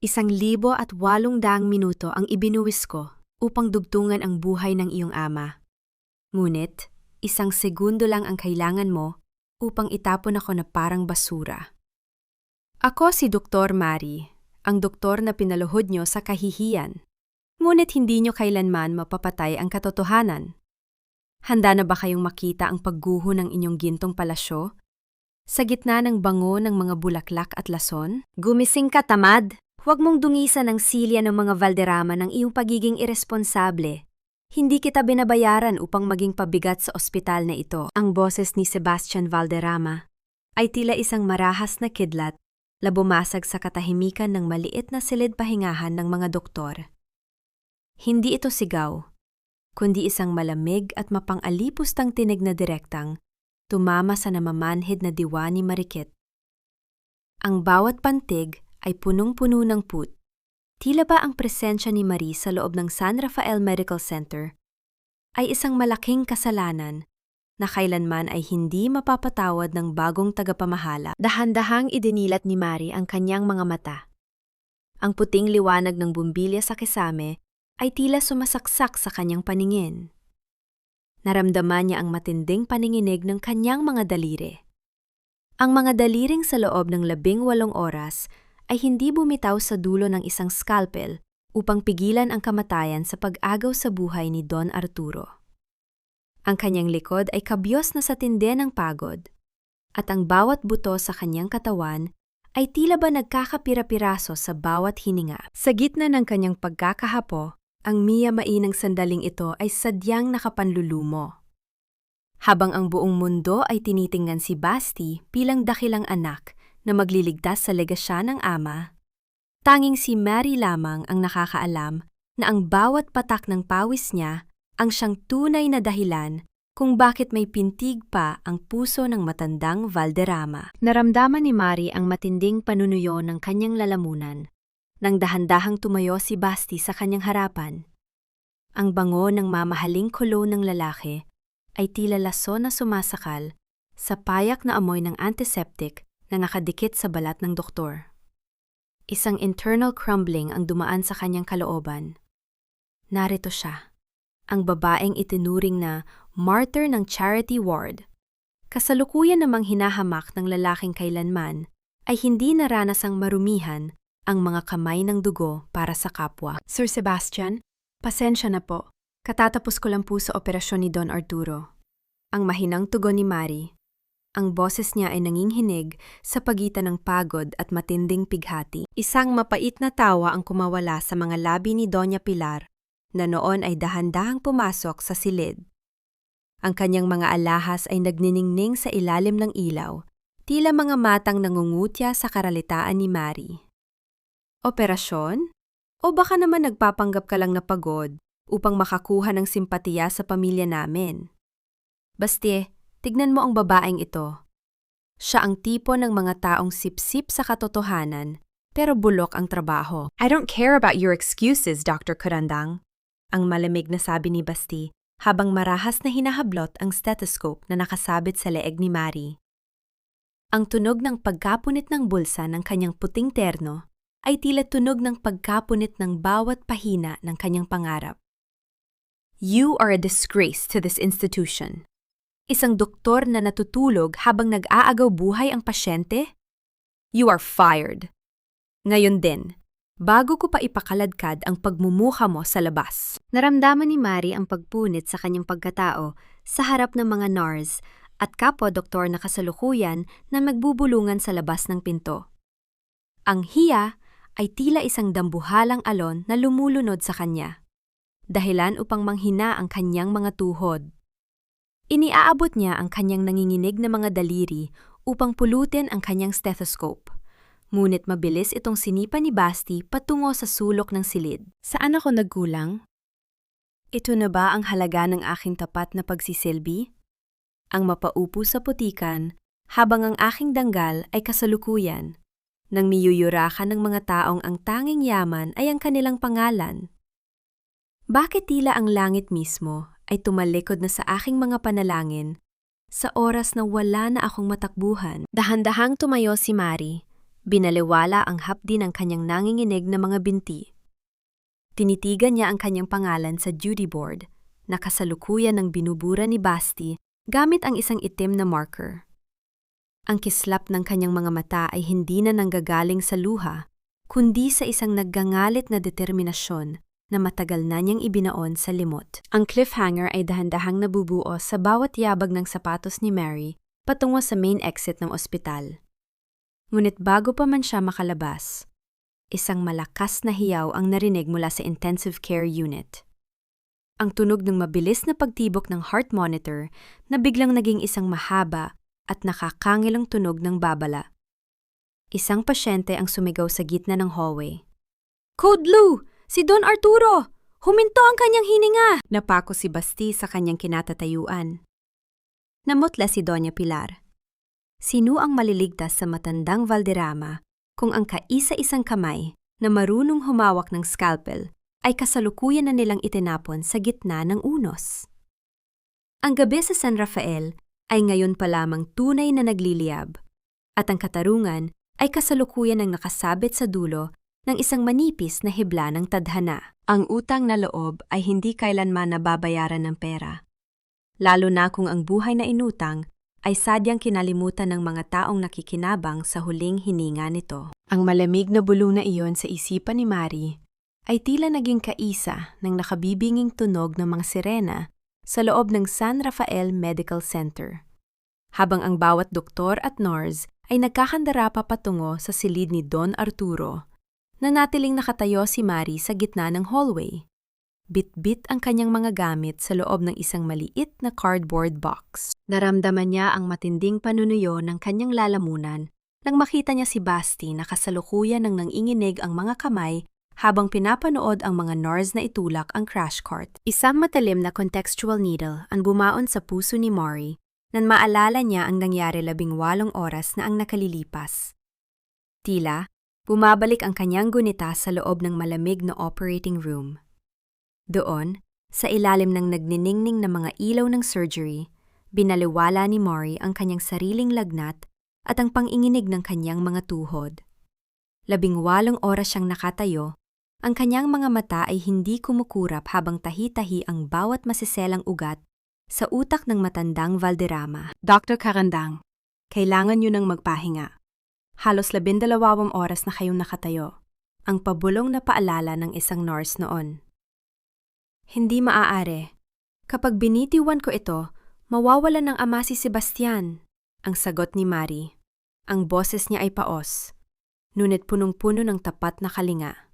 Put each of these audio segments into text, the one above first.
1,008 minuto ang ibinuwis ko upang dugtungan ang buhay ng iyong ama. Ngunit, 1 segundo lang ang kailangan mo upang itapon ako na parang basura. Ako si Dr. Mari, ang doktor na pinaluhod nyo sa kahihiyan. Ngunit hindi nyo kailanman mapapatay ang katotohanan. Handa na ba kayong makita ang pagguho ng inyong gintong palasyo? Sa gitna ng bango ng mga bulaklak at lason? Gumising ka, tamad! Huwag mong dungisan ang silya ng mga Valderrama ng iyong pagiging iresponsable. Hindi kita binabayaran upang maging pabigat sa ospital na ito. Ang boses ni Sebastian Valderrama ay tila isang marahas na kidlat na bumasag sa katahimikan ng maliit na silid pahingahan ng mga doktor. Hindi ito sigaw, kundi isang malamig at mapang-alipustang tinig na direktang tumama sa namamanhid na diwa ni Marikit. Ang bawat pantig ay punong-puno ng put. Tila ba ang presensya ni Marie sa loob ng San Rafael Medical Center ay isang malaking kasalanan na kailanman ay hindi mapapatawad ng bagong tagapamahala. Dahan-dahang idinilat ni Marie ang kanyang mga mata. Ang puting liwanag ng bumbilya sa kisame ay tila sumasaksak sa kanyang paningin. Naramdaman niya ang matinding paninginig ng kanyang mga daliri. Ang mga daliring sa loob ng 18 oras ay hindi bumitaw sa dulo ng isang scalpel upang pigilan ang kamatayan sa pag-agaw sa buhay ni Don Arturo. Ang kanyang likod ay kabyos na sa tindi ng pagod, at ang bawat buto sa kanyang katawan ay tila ba nagkakapira-piraso sa bawat hininga. Sa gitna ng kanyang pagkakahapo, ang miya-mainang sandaling ito ay sadyang nakapanlulumo. Habang ang buong mundo ay tinitingnan si Basti bilang dakilang anak na magliligtas sa legasya ng ama, tanging si Mary lamang ang nakakaalam na ang bawat patak ng pawis niya ang siyang tunay na dahilan kung bakit may pintig pa ang puso ng matandang Valderrama. Naramdaman ni Mary ang matinding panunuyo ng kanyang lalamunan nang dahan-dahang tumayo si Basti sa kanyang harapan. Ang bango ng mamahaling kulo ng lalaki ay tila laso na sumasakal sa payak na amoy ng antiseptic na nakadikit sa balat ng doktor. Isang internal crumbling ang dumaan sa kanyang kalooban. Narito siya, ang babaeng itinuring na martyr ng charity ward. Kasalukuyan namang hinahamak ng lalaking kailanman ay hindi naranasang marumihan ang mga kamay ng dugo para sa kapwa. Sir Sebastian, pasensya na po. Katatapos ko lang po sa operasyon ni Don Arturo. Ang mahinang tugon ni Mari. Ang boses niya ay nanginginig sa pagitan ng pagod at matinding pighati. Isang mapait na tawa ang kumawala sa mga labi ni Doña Pilar na noon ay dahan-dahang pumasok sa silid. Ang kanyang mga alahas ay nagniningning sa ilalim ng ilaw, tila mga matang nangungutya sa karalitaan ni Mari. Operasyon? O baka naman nagpapanggap ka lang na pagod upang makakuha ng simpatiya sa pamilya namin? Basti, tignan mo ang babaeng ito. Siya ang tipo ng mga taong sipsip sa katotohanan, pero bulok ang trabaho. I don't care about your excuses, Dr. Kurandang. Ang malamig na sabi ni Basti, habang marahas na hinahablot ang stethoscope na nakasabit sa leeg ni Mari. Ang tunog ng pagkapunit ng bulsa ng kanyang puting terno ay tila tunog ng pagkapunit ng bawat pahina ng kanyang pangarap. You are a disgrace to this institution. Isang doktor na natutulog habang nag-aagaw buhay ang pasyente? You are fired. Ngayon din, bago ko pa ipakaladkad ang pagmumukha mo sa labas. Naramdaman ni Mari ang pagpunit sa kanyang pagkatao sa harap ng mga NARS at kapwa-doktor na kasalukuyan na nagbubulungan sa labas ng pinto. Ang hiya ay tila isang dambuhalang alon na lumulunod sa kanya, dahilan upang manghina ang kanyang mga tuhod. Iniaabot niya ang kanyang nanginginig na mga daliri upang pulutin ang kanyang stethoscope. Ngunit mabilis itong sinipa ni Basti patungo sa sulok ng silid. Saan ako nagkulang? Ito na ba ang halaga ng aking tapat na pagsisilbi? Ang mapaupo sa putikan habang ang aking danggal ay kasalukuyan, nang miyuyurakan ng mga taong ang tanging yaman ay ang kanilang pangalan. Bakit tila ang langit mismo ay tumalikod na sa aking mga panalangin sa oras na wala na akong matakbuhan? Dahan-dahang tumayo si Mari Binaliwala ang hapdi ng kanyang nanginginig na mga binti. Tinitigan niya ang kanyang pangalan sa duty board na kasalukuyan ng binubura ni Basti gamit ang isang itim na marker. Ang kislap ng kanyang mga mata ay hindi na nanggagaling sa luha, kundi sa isang naggangalit na determinasyon na matagal na niyang ibinaon sa limot. Ang cliffhanger ay dahan-dahang nabubuo sa bawat yabag ng sapatos ni Mary patungo sa main exit ng ospital. Ngunit bago pa man siya makalabas, isang malakas na hiyaw ang narinig mula sa intensive care unit. Ang tunog ng mabilis na pagtibok ng heart monitor na biglang naging isang mahaba at nakakangilang tunog ng babala. Isang pasyente ang sumigaw sa gitna ng hallway. "Code Blue! Si Don Arturo! Huminto ang kanyang hininga!" Napako si Basti sa kanyang kinatatayuan. Namutla si Doña Pilar. Sino ang maliligtas sa matandang Valderrama kung ang kaisa-isang kamay na marunong humawak ng scalpel ay kasalukuyan na nilang itinapon sa gitna ng unos? Ang gabi sa San Rafael ay ngayon pa lamang tunay na nagliliyab, at ang katarungan ay kasalukuyan ng nakasabit sa dulo ng isang manipis na hibla ng tadhana. Ang utang na loob ay hindi kailanman nababayaran ng pera, lalo na kung ang buhay na inutang ay sadyang kinalimutan ng mga taong nakikinabang sa huling hininga nito. Ang malamig na bulong na iyon sa isipan ni Mary ay tila naging kaisa ng nakabibinging tunog ng mga sirena sa loob ng San Rafael Medical Center, habang ang bawat doktor at nurse ay nagkakandara pa patungo sa silid ni Don Arturo, na natiling nakatayo si Mary sa gitna ng hallway. Bit-bit ang kanyang mga gamit sa loob ng isang maliit na cardboard box. Naramdaman niya ang matinding panunuyo ng kanyang lalamunan nang makita niya si Basti na kasalukuyan ng nanginginig ang mga kamay habang pinapanood ang mga nurse na itulak ang crash cart. Isang matalim na contextual needle ang bumaon sa puso ni Maury nang maalala niya ang nangyari 18 oras na ang nakalilipas. Tila, bumabalik ang kanyang gunita sa loob ng malamig na operating room. Doon, sa ilalim ng nagniningning na mga ilaw ng surgery, binaliwala ni Maury ang kanyang sariling lagnat at ang panginginig ng kanyang mga tuhod. 18 oras siyang nakatayo, ang kanyang mga mata ay hindi kumukurap habang tahi-tahi ang bawat masiselang ugat sa utak ng matandang Valderrama. "Dr. Carandang, kailangan niyo nang magpahinga. Halos 12 oras na kayong nakatayo," ang pabulong na paalala ng isang nurse noon. "Hindi maaari. Kapag binitiwan ko ito, mawawalan ng ama si Sebastian," ang sagot ni Mary. Ang boses niya ay paos, ngunit punong-puno ng tapat na kalinga.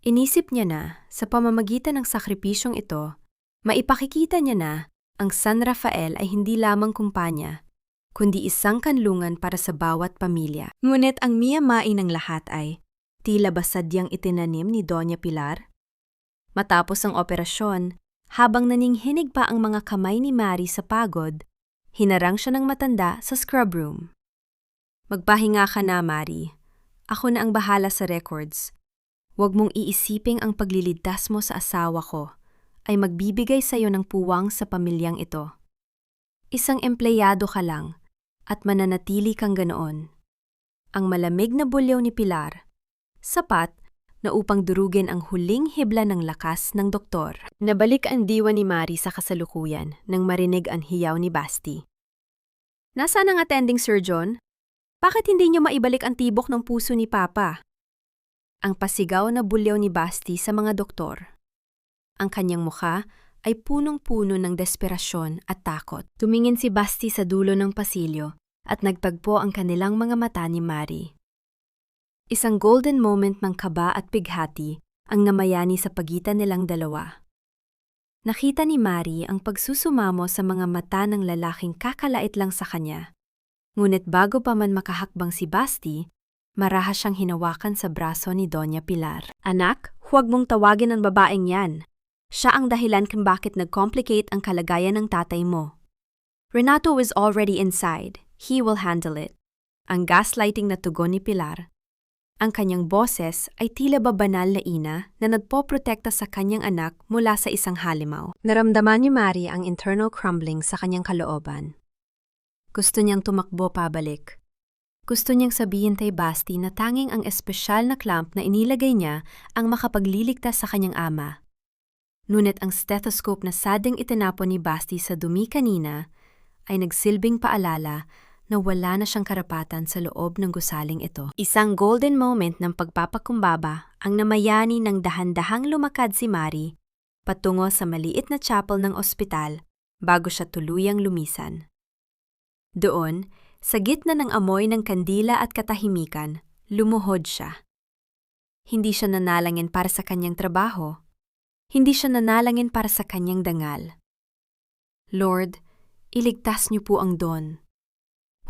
Inisip niya na, sa pamamagitan ng sakripisyong ito, maipakikita niya na ang San Rafael ay hindi lamang kumpanya, kundi isang kanlungan para sa bawat pamilya. Ngunit ang miyamai ng lahat ay, tila ba sadyang itinanim ni Doña Pilar? Matapos ang operasyon, habang naninghinig pa ang mga kamay ni Mary sa pagod, hinarang siya ng matanda sa scrub room. "Magpahinga ka na, Mary. Ako na ang bahala sa records. Huwag mong iisiping ang pagliligtas mo sa asawa ko ay magbibigay sa iyo ng puwang sa pamilyang ito. Isang empleyado ka lang at mananatili kang ganoon." Ang malamig na bulyaw ni Pilar, sapat na upang durugin ang huling hibla ng lakas ng doktor. Nabalik ang diwa ni Mary sa kasalukuyan nang marinig ang hiyaw ni Basti. "Nasaan ang attending surgeon? Bakit hindi niyo maibalik ang tibok ng puso ni Papa?" Ang pasigaw na bulyaw ni Basti sa mga doktor. Ang kanyang mukha ay punong-puno ng desperasyon at takot. Tumingin si Basti sa dulo ng pasilyo at nagtagpo ang kanilang mga mata ni Mary. Isang golden moment ng kaba at bighati ang namayani sa pagitan nilang dalawa. Nakita ni Mary ang pagsusumamo sa mga mata ng lalaking kakalait lang sa kanya. Ngunit bago pa man makahakbang si Basti, marahas siyang hinawakan sa braso ni Doña Pilar. "Anak, huwag mong tawagin ang babaeng yan. Siya ang dahilan kung bakit nag-complicate ang kalagayan ng tatay mo. Renato is already inside. He will handle it." Ang gaslighting na tugon ni Pilar. Ang kanyang boses ay tila ba banal na ina na nagpoprotekta sa kanyang anak mula sa isang halimaw. Naramdaman ni Mary ang internal crumbling sa kanyang kalooban. Gusto niyang tumakbo pabalik. Gusto niyang sabihin kay Basti na tanging ang espesyal na clamp na inilagay niya ang makapagliligtas sa kanyang ama. Ngunit ang stethoscope na sading itinapon ni Basti sa dumi kanina ay nagsilbing paalala na wala na siyang karapatan sa loob ng gusaling ito. Isang golden moment ng pagpapakumbaba ang namayani ng dahan-dahang lumakad si Mari patungo sa maliit na chapel ng ospital bago siya tuluyang lumisan. Doon, sa gitna ng amoy ng kandila at katahimikan, lumuhod siya. Hindi siya nanalangin para sa kanyang trabaho. Hindi siya nanalangin para sa kanyang dangal. Lord, iligtas niyo po ang Don.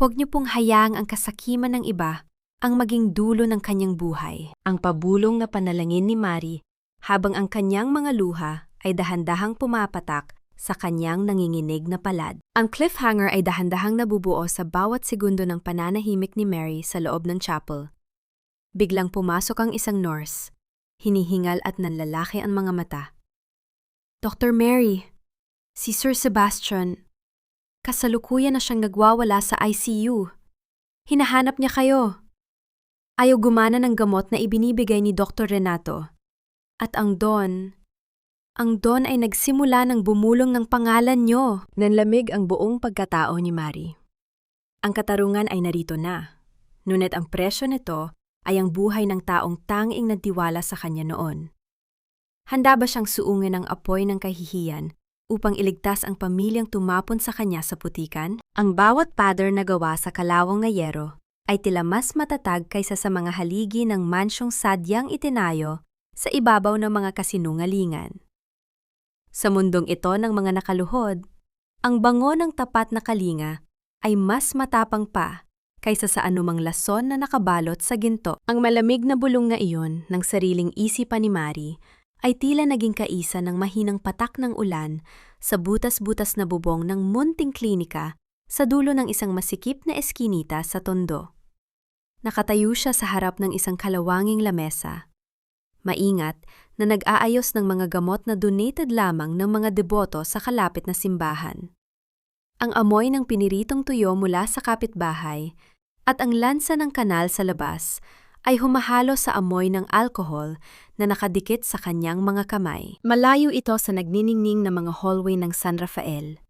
Huwag niyo pong hayaang ang kasakiman ng iba ang maging dulo ng kanyang buhay. Ang pabulong na panalangin ni Mari habang ang kanyang mga luha ay dahan-dahang pumapatak sa kanyang nanginginig na palad. Ang cliffhanger ay dahan-dahang nabubuo sa bawat segundo ng pananahimik ni Mary sa loob ng chapel. Biglang pumasok ang isang nurse. Hinihingal at nanlalaki ang mga mata. Dr. Mary, si Sir Sebastian, kasalukuyan na siyang nagwawala sa ICU. Hinahanap niya kayo. Ayaw gumana ng gamot na ibinibigay ni Dr. Renato. At ang Don ay nagsimula ng bumulong ng pangalan niyo. Nanlamig ang buong pagkatao ni Mari. Ang katarungan ay narito na, ngunit ang presyo nito ay ang buhay ng taong tanging nagtiwala sa kanya noon. Handa ba siyang suungin ng apoy ng kahihiyan upang iligtas ang pamilyang tumapon sa kanya sa putikan? Ang bawat pader na gawa sa kalawang na yero ay tila mas matatag kaysa sa mga haligi ng mansyong sadyang itinayo sa ibabaw ng mga kasinungalingan. Sa mundong ito ng mga nakaluhod, ang bango ng tapat na kalinga ay mas matapang pa kaysa sa anumang lason na nakabalot sa ginto. Ang malamig na bulong na iyon ng sariling isipan ni Mari ay tila naging kaisa ng mahinang patak ng ulan sa butas-butas na bubong ng munting klinika sa dulo ng isang masikip na eskinita sa Tondo. Nakatayo siya sa harap ng isang kalawanging lamesa. Maingat na nag-aayos ng mga gamot na donated lamang ng mga deboto sa kalapit na simbahan. Ang amoy ng piniritong tuyo mula sa kapitbahay at ang lansa ng kanal sa labas ay humahalo sa amoy ng alkohol na nakadikit sa kanyang mga kamay. Malayo ito sa nagniningning na mga hallway ng San Rafael.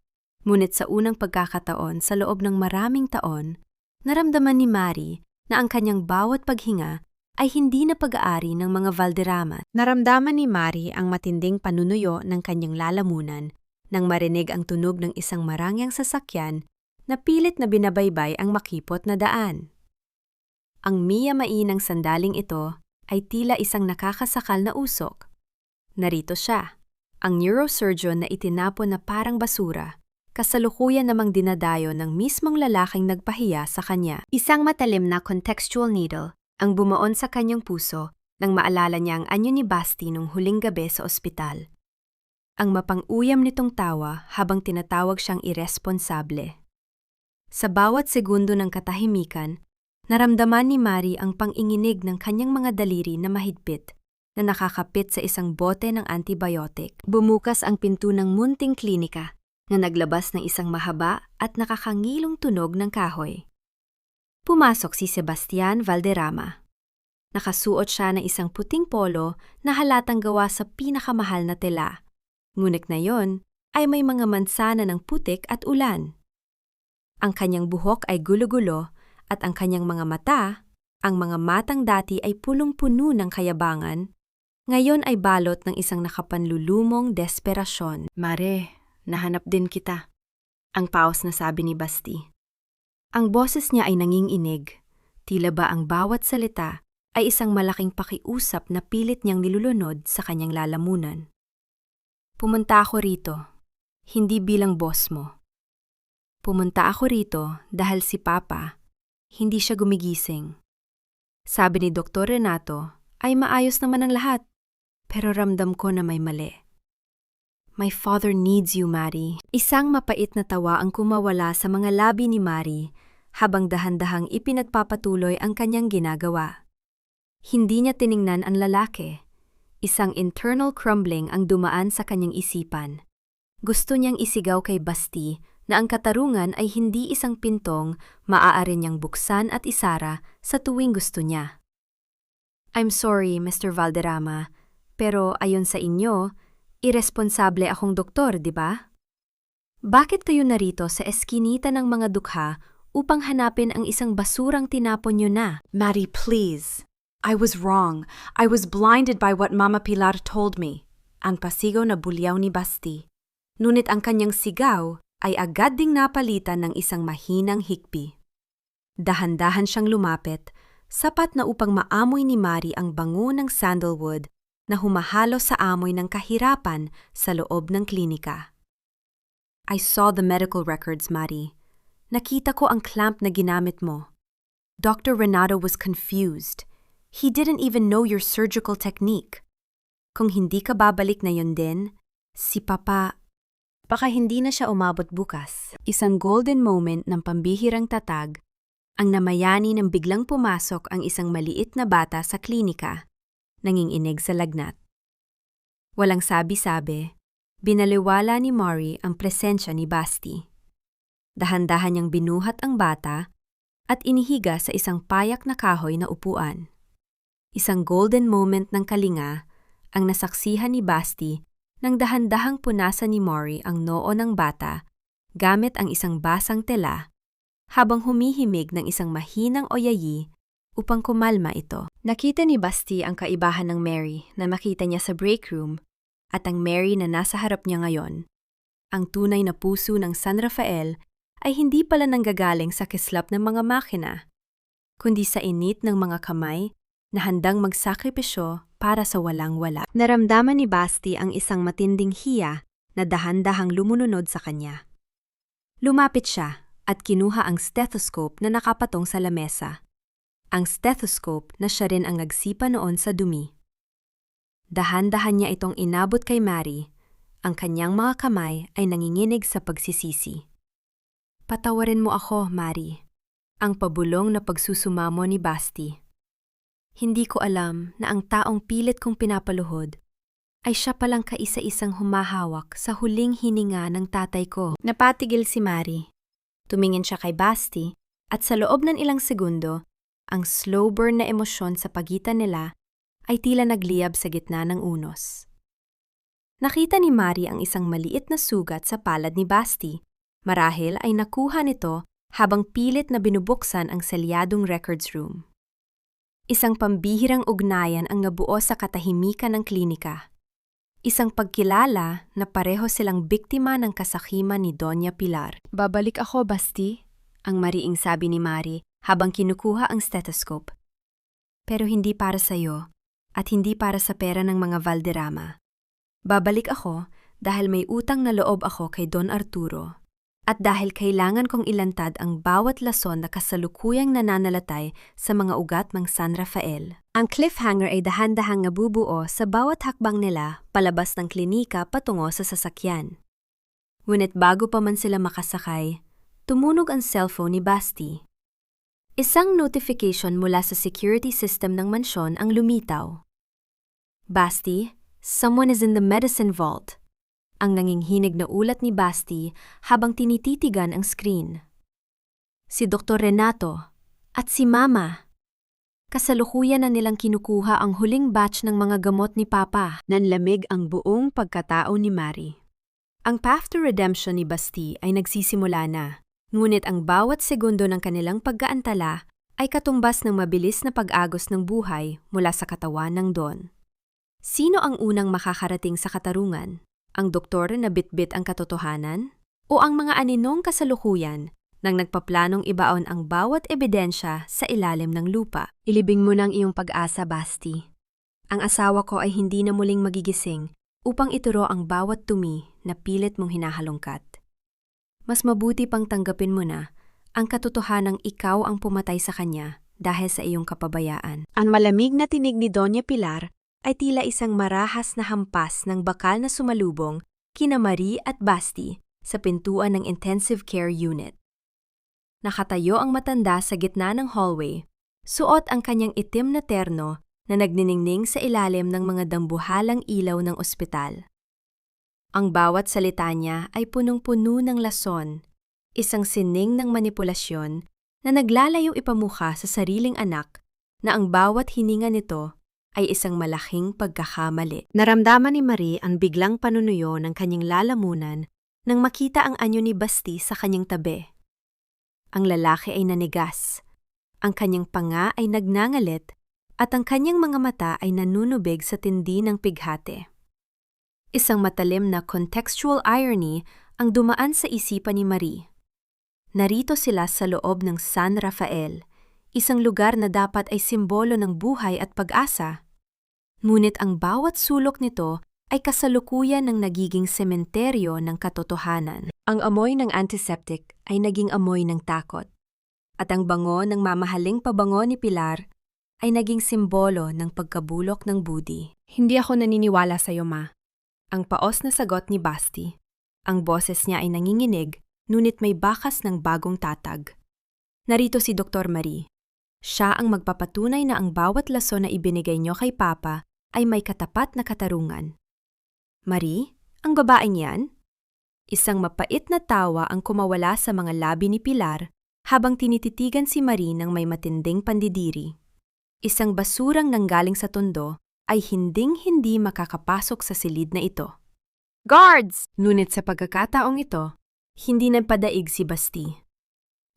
Ngunit sa unang pagkakataon sa loob ng maraming taon, naramdaman ni Mari na ang kanyang bawat paghinga ay hindi na pag-aari ng mga Valderrama. Naramdaman ni Mari ang matinding panunuyo ng kanyang lalamunan nang marinig ang tunog ng isang marangyang sasakyan na pilit na binabaybay ang makipot na daan. Ang miya-mainang sandaling ito ay tila isang nakakasakal na usok. Narito siya, ang neurosurgeon na itinapon na parang basura, kasalukuyan namang dinadayo ng mismong lalaking nagpahiya sa kanya. Isang matalim na contextual needle ang bumuon sa kanyang puso nang maalala niya ang anyo ni Basti nung huling gabi sa ospital. Ang mapang-uyam nitong tawa habang tinatawag siyang irresponsable. Sa bawat segundo ng katahimikan, naramdaman ni Mari ang panginginig ng kanyang mga daliri na mahigpit na nakakapit sa isang bote ng antibiotic. Bumukas ang pinto ng munting klinika na naglabas ng isang mahaba at nakakangilong tunog ng kahoy. Pumasok si Sebastian Valderrama. Nakasuot siya ng isang puting polo na halatang gawa sa pinakamahal na tela. Ngunit na yon ay may mga mansana ng putik at ulan. Ang kanyang buhok ay gulo-gulo at ang kanyang mga mata, ang mga matang dati ay punong-puno ng kayabangan, ngayon ay balot ng isang nakapanlulumong desperasyon. Mare, nahanap din kita, ang paos na sabi ni Basti. Ang boses niya ay nanginginig, tila ba ang bawat salita ay isang malaking pakiusap na pilit niyang nilulunod sa kanyang lalamunan. Pumunta ako rito, hindi bilang boss mo. Pumunta ako rito dahil si Papa, hindi siya gumigising. Sabi ni Dr. Renato ay maayos naman ang lahat, pero ramdam ko na may mali. My father needs you, Mari. Isang mapait na tawa ang kumawala sa mga labi ni Mari habang dahan-dahang ipinagpapatuloy ang kanyang ginagawa. Hindi niya tiningnan ang lalaki. Isang internal crumbling ang dumaan sa kanyang isipan. Gusto niyang isigaw kay Basti na ang katarungan ay hindi isang pintong maaari niyang buksan at isara sa tuwing gusto niya. I'm sorry, Mr. Valderrama, pero ayon sa inyo, irresponsable akong doktor, di ba? Bakit kayo narito sa eskinita ng mga dukha upang hanapin ang isang basurang tinapon niyo na? Maddie, please. I was wrong. I was blinded by what Mama Pilar told me. Ang pasigaw na bulyaw ni Basti. Ngunit ang kanyang sigaw ay agad ding napalitan ng isang mahinang hikbi. Dahan-dahan siyang lumapit, sapat na upang maamoy ni Mari ang bango ng sandalwood na humahalo sa amoy ng kahirapan sa loob ng klinika. I saw the medical records, Mari. Nakita ko ang clamp na ginamit mo. Dr. Renato was confused. He didn't even know your surgical technique. Kung hindi ka babalik na yun din, si Papa, baka hindi na siya umabot bukas. Isang golden moment ng pambihirang tatag, ang namayani nang biglang pumasok ang isang maliit na bata sa klinika, nanginginig sa lagnat. Walang sabi-sabi, binaliwala ni Mari ang presensya ni Basti. Dahan-dahan niyang binuhat ang bata at inihiga sa isang payak na kahoy na upuan. Isang golden moment ng kalinga ang nasaksihan ni Basti nang dahan-dahang punasan ni Mari ang noo ng bata gamit ang isang basang tela habang humihimig ng isang mahinang oyayi upang kumalma ito. Nakita ni Basti ang kaibahan ng Mary na makita niya sa break room at ang Mary na nasa harap niya ngayon. Ang tunay na puso ng San Rafael ay hindi pala nanggagaling sa kislap ng mga makina, kundi sa init ng mga kamay na handang magsakripisyo para sa walang-wala. Naramdaman ni Basti ang isang matinding hiya na dahan-dahang lumununod sa kanya. Lumapit siya at kinuha ang stethoscope na nakapatong sa lamesa. Ang stethoscope na siya rin ang nagsipa noon sa dumi. Dahan-dahan niya itong inabot kay Mary. Ang kanyang mga kamay ay nanginginig sa pagsisisi. Patawarin mo ako, Mary. Ang pabulong na pagsusumamo ni Basti. Hindi ko alam na ang taong pilit kong pinapaluhod ay siya palang kaisa-isang humahawak sa huling hininga ng tatay ko. Napatigil si Mary. Tumingin siya kay Basti at sa loob ng ilang segundo, ang slow burn na emosyon sa pagitan nila ay tila nagliyab sa gitna ng unos. Nakita ni Mary ang isang maliit na sugat sa palad ni Basti. Marahil ay nakuha nito habang pilit na binubuksan ang selyadong records room. Isang pambihirang ugnayan ang nabuo sa katahimikan ng klinika. Isang pagkilala na pareho silang biktima ng kasakiman ni Doña Pilar. Babalik ako, Basti, ang mariing sabi ni Mari habang kinukuha ang stethoscope. Pero hindi para sa'yo at hindi para sa pera ng mga Valderrama. Babalik ako dahil may utang na loob ako kay Don Arturo. At dahil kailangan kong ilantad ang bawat lason na kasalukuyang nananalatay sa mga ugat ng San Rafael. Ang cliffhanger ay dahan-dahang nabubuo sa bawat hakbang nila palabas ng klinika patungo sa sasakyan. Ngunit bago pa man sila makasakay, tumunog ang cellphone ni Basti. Isang notification mula sa security system ng mansyon ang lumitaw. Basti, someone is in the medicine vault. Ang nanginghinig na ulat ni Basti habang tinititigan ang screen. Si Dr. Renato at si Mama. Kasalukuyan na nilang kinukuha ang huling batch ng mga gamot ni Papa. Nanlamig ang buong pagkatao ni Mari. Ang path to redemption ni Basti ay nagsisimula na, ngunit ang bawat segundo ng kanilang pagkaantala ay katumbas ng mabilis na pag-agos ng buhay mula sa katawan ng Don. Sino ang unang makakarating sa katarungan? Ang doktor na bitbit ang katotohanan? O ang mga aninong kasalukuyan nang nagpaplanong ibaon ang bawat ebidensya sa ilalim ng lupa? Ilibing mo ng iyong pag-asa, Basti. Ang asawa ko ay hindi na muling magigising upang ituro ang bawat tumi na pilit mong hinahalongkat. Mas mabuti pang tanggapin mo na ang katotohanang ikaw ang pumatay sa kanya dahil sa iyong kapabayaan. Ang malamig na tinig ni Doña Pilar ay tila isang marahas na hampas ng bakal na sumalubong kina Marie at Basti sa pintuan ng intensive care unit. Nakatayo ang matanda sa gitna ng hallway, suot ang kanyang itim na terno na nagniningning sa ilalim ng mga dambuhalang ilaw ng ospital. Ang bawat salita niya ay punong-puno ng lason Isang sining ng manipulasyon na naglalayong ipamukha sa sariling anak na ang bawat hininga nito ay isang malaking pagkakamali. Naramdaman ni Marie ang biglang panunuyo ng kanyang lalamunan nang makita ang anyo ni Basti sa kanyang tabi. Ang lalaki ay nanigas, ang kanyang panga ay nagnangalit at ang kanyang mga mata ay nanunubig sa tindi ng pighati. Isang matalim na contextual irony ang dumaan sa isipan ni Marie. Narito sila sa loob ng San Rafael, isang lugar na dapat ay simbolo ng buhay at pag-asa. Ngunit ang bawat sulok nito ay kasalukuyan ng nagiging sementeryo ng katotohanan. Ang amoy ng antiseptic ay naging amoy ng takot, at ang bango ng mamahaling pabango ni Pilar ay naging simbolo ng pagkabulok ng budi. Hindi ako naniniwala sa iyo, Ma. Ang paos na sagot ni Basti. Ang boses niya ay nanginginig, ngunit may bakas ng bagong tatag. Narito si Dr. Marie. Siya ang magpapatunay na ang bawat lason na ibinigay niyo kay Papa ay may katapat na katarungan. Marie, ang babaeng yan? Isang mapait na tawa ang kumawala sa mga labi ni Pilar habang tinititigan si Marie ng may matinding pandidiri. Isang basurang nanggaling sa tondo ay hinding-hindi makakapasok sa silid na ito. Guards! Ngunit sa pagkakataong ito, hindi nagpadaig si Basti.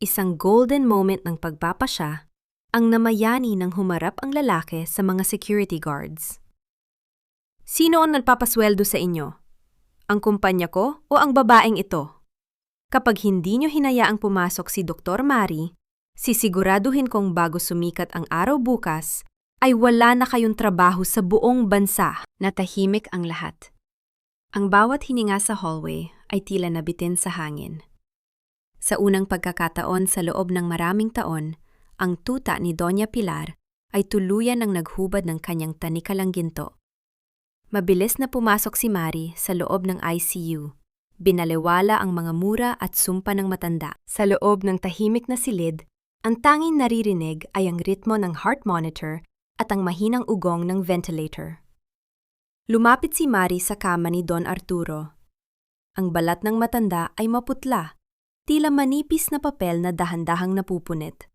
Isang golden moment ng pagpapasya ang namayani nang humarap ang lalaki sa mga security guards. Sino ang nagpapasweldo sa inyo? Ang kumpanya ko o ang babaeng ito? Kapag hindi nyo hinayaang pumasok si Dr. Marie, sisiguraduhin kong bago sumikat ang araw bukas, ay wala na kayong trabaho sa buong bansa. Natahimik ang lahat. Ang bawat hininga sa hallway ay tila nabitin sa hangin. Sa unang pagkakataon sa loob ng maraming taon, ang tuta ni Doña Pilar ay tuluyan ng naghubad ng kanyang tanikalang ginto. Mabilis na pumasok si Marie sa loob ng ICU. Binaliwala ang mga mura at sumpa ng matanda. Sa loob ng tahimik na silid, ang tanging naririnig ay ang ritmo ng heart monitor at ang mahinang ugong ng ventilator. Lumapit si Marie sa kama ni Don Arturo. Ang balat ng matanda ay maputla, tila manipis na papel na dahan-dahang napupunit.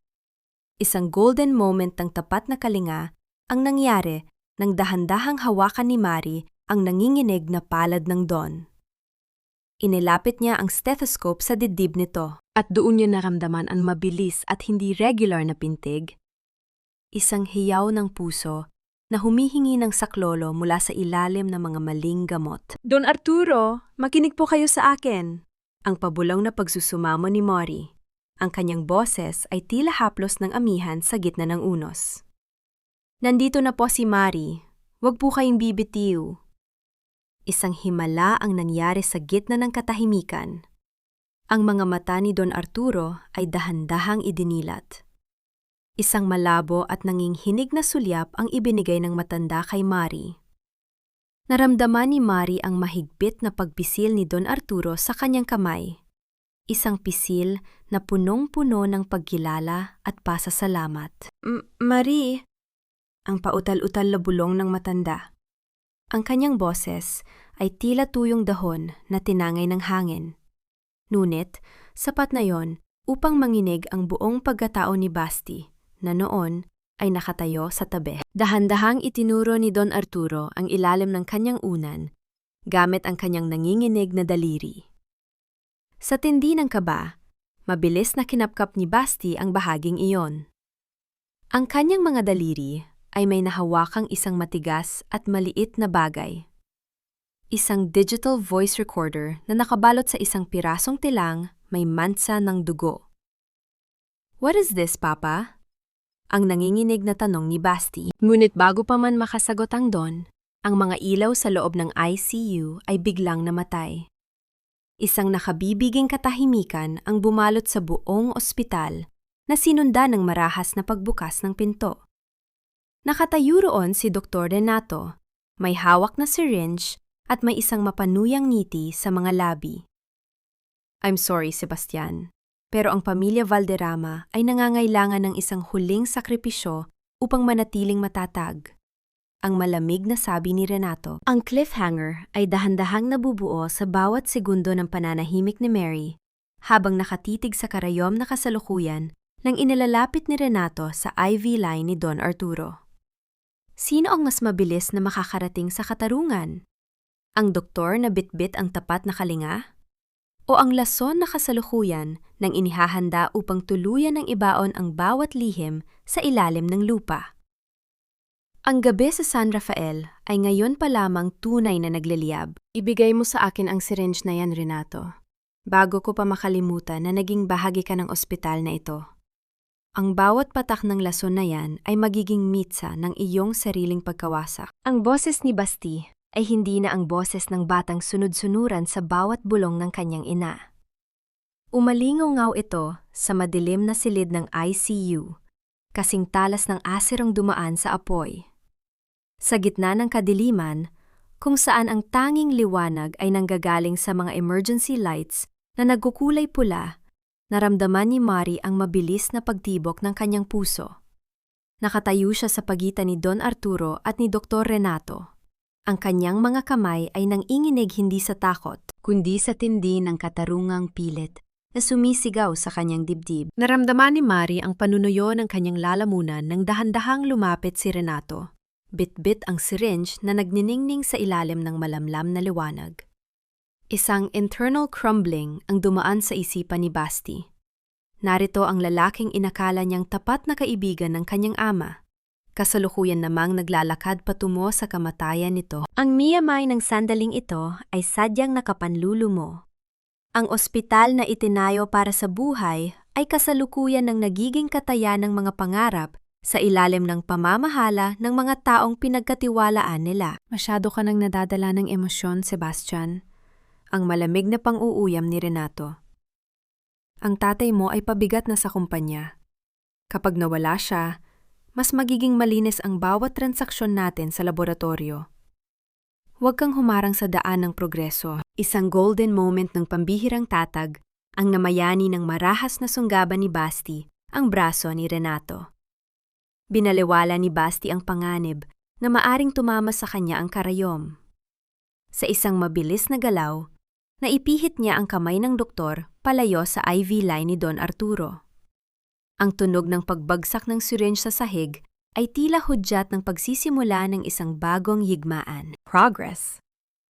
Isang golden moment ng tapat na kalinga ang nangyari nang dahan-dahang hawakan ni Marie ang nanginginig na palad ng Don. Inilapit niya ang stethoscope sa dibdib nito at doon niya naramdaman ang mabilis at hindi regular na pintig. Isang hiyaw ng puso na humihingi ng saklolo mula sa ilalim ng mga maling gamot. Don Arturo, makinig po kayo sa akin. Ang pabulong na pagsusumamo ni Marie. Ang kanyang boses ay tila haplos ng amihan sa gitna ng unos. Nandito na po si Marie. Huwag po kayong bibitiw. Isang himala ang nangyari sa gitna ng katahimikan. Ang mga mata ni Don Arturo ay dahan-dahang idinilat. Isang malabo at nanginghinig na sulyap ang ibinigay ng matanda kay Marie. Naramdaman ni Marie ang mahigpit na pagpisil ni Don Arturo sa kanyang kamay. Isang pisil na punong-puno ng pagkilala at pasasalamat. Marie! Ang pautal-utal na bulong ng matanda. Ang kanyang boses ay tila tuyong dahon na tinangay ng hangin. Ngunit, sapat na yon upang manginig ang buong pagkatao ni Basti, na noon ay nakatayo sa tabi. Dahan-dahang itinuro ni Don Arturo ang ilalim ng kanyang unan, gamit ang kanyang nanginginig na daliri. Sa tindi ng kaba, mabilis na kinapkap ni Basti ang bahaging iyon. Ang kanyang mga daliri ay may nahawakang isang matigas at maliit na bagay. Isang digital voice recorder na nakabalot sa isang pirasong tilang may mansa ng dugo. What is this, Papa? Ang nanginginig na tanong ni Basti. Ngunit bago pa man makasagot ang Don, ang mga ilaw sa loob ng ICU ay biglang namatay. Isang nakabibiging katahimikan ang bumalot sa buong ospital na sinundan ng marahas na pagbukas ng pinto. Nakatayo roon si Dr. Renato, may hawak na syringe at may isang mapanuyang ngiti sa mga labi. I'm sorry, Sebastian, pero ang pamilya Valderrama ay nangangailangan ng isang huling sakripisyo upang manatiling matatag. Ang malamig na sabi ni Renato. Ang cliffhanger ay dahan-dahang nabubuo sa bawat segundo ng pananahimik ni Mary habang nakatitig sa karayom na kasalukuyan nang inilalapit ni Renato sa IV line ni Don Arturo. Sino ang mas mabilis na makakarating sa katarungan? Ang doktor na bitbit ang tapat na kalinga? O ang lason na kasalukuyan nang inihahanda upang tuluyan ng ibaon ang bawat lihim sa ilalim ng lupa? Ang gabi sa San Rafael ay ngayon pa lamang tunay na nagliliyab. Ibigay mo sa akin ang syringe na yan, Renato. Bago ko pa makalimutan na naging bahagi ka ng ospital na ito. Ang bawat patak ng lason na yan ay magiging mitsa ng iyong sariling pagkawasak. Ang boses ni Basti ay hindi na ang boses ng batang sunod-sunuran sa bawat bulong ng kanyang ina. Umalingaw ito sa madilim na silid ng ICU, kasing talas ng asirang dumaan sa apoy. Sa gitna ng kadiliman, kung saan ang tanging liwanag ay nanggagaling sa mga emergency lights na nagkukulay pula, naramdaman ni Mari ang mabilis na pagtibok ng kanyang puso. Nakatayo siya sa pagitan ni Don Arturo at ni Dr. Renato. Ang kanyang mga kamay ay nanginginig hindi sa takot, kundi sa tindi ng katarungang pilit na sumisigaw sa kanyang dibdib. Naramdaman ni Mari ang panunuyo ng kanyang lalamunan nang dahan-dahang lumapit si Renato. Bit-bit ang syringe na nagniningning sa ilalim ng malamlam na liwanag. Isang internal crumbling ang dumaan sa isipan ni Basti. Narito ang lalaking inakala niyang tapat na kaibigan ng kanyang ama. Kasalukuyan namang naglalakad patungo sa kamatayan nito. Ang miyamay ng sandaling ito ay sadyang nakapanlulumo. Ang ospital na itinayo para sa buhay ay kasalukuyan ng nagiging katayan ng mga pangarap sa ilalim ng pamamahala ng mga taong pinagkatiwalaan nila. Masyado ka nang nadadala ng emosyon, Sebastian. Ang malamig na pang-uuyam ni Renato. Ang tatay mo ay pabigat na sa kumpanya. Kapag nawala siya, mas magiging malinis ang bawat transaksyon natin sa laboratorio. Huwag kang humarang sa daan ng progreso. Isang golden moment ng pambihirang tatag ang namayani ng marahas na sunggaban ni Basti ang braso ni Renato. Binaliwala ni Basti ang panganib na maaring tumama sa kanya ang karayom. Sa isang mabilis na galaw, naipihit niya ang kamay ng doktor palayo sa IV line ni Don Arturo. Ang tunog ng pagbagsak ng syringe sa sahig ay tila hudyat ng pagsisimula ng isang bagong yigmaan. Progress.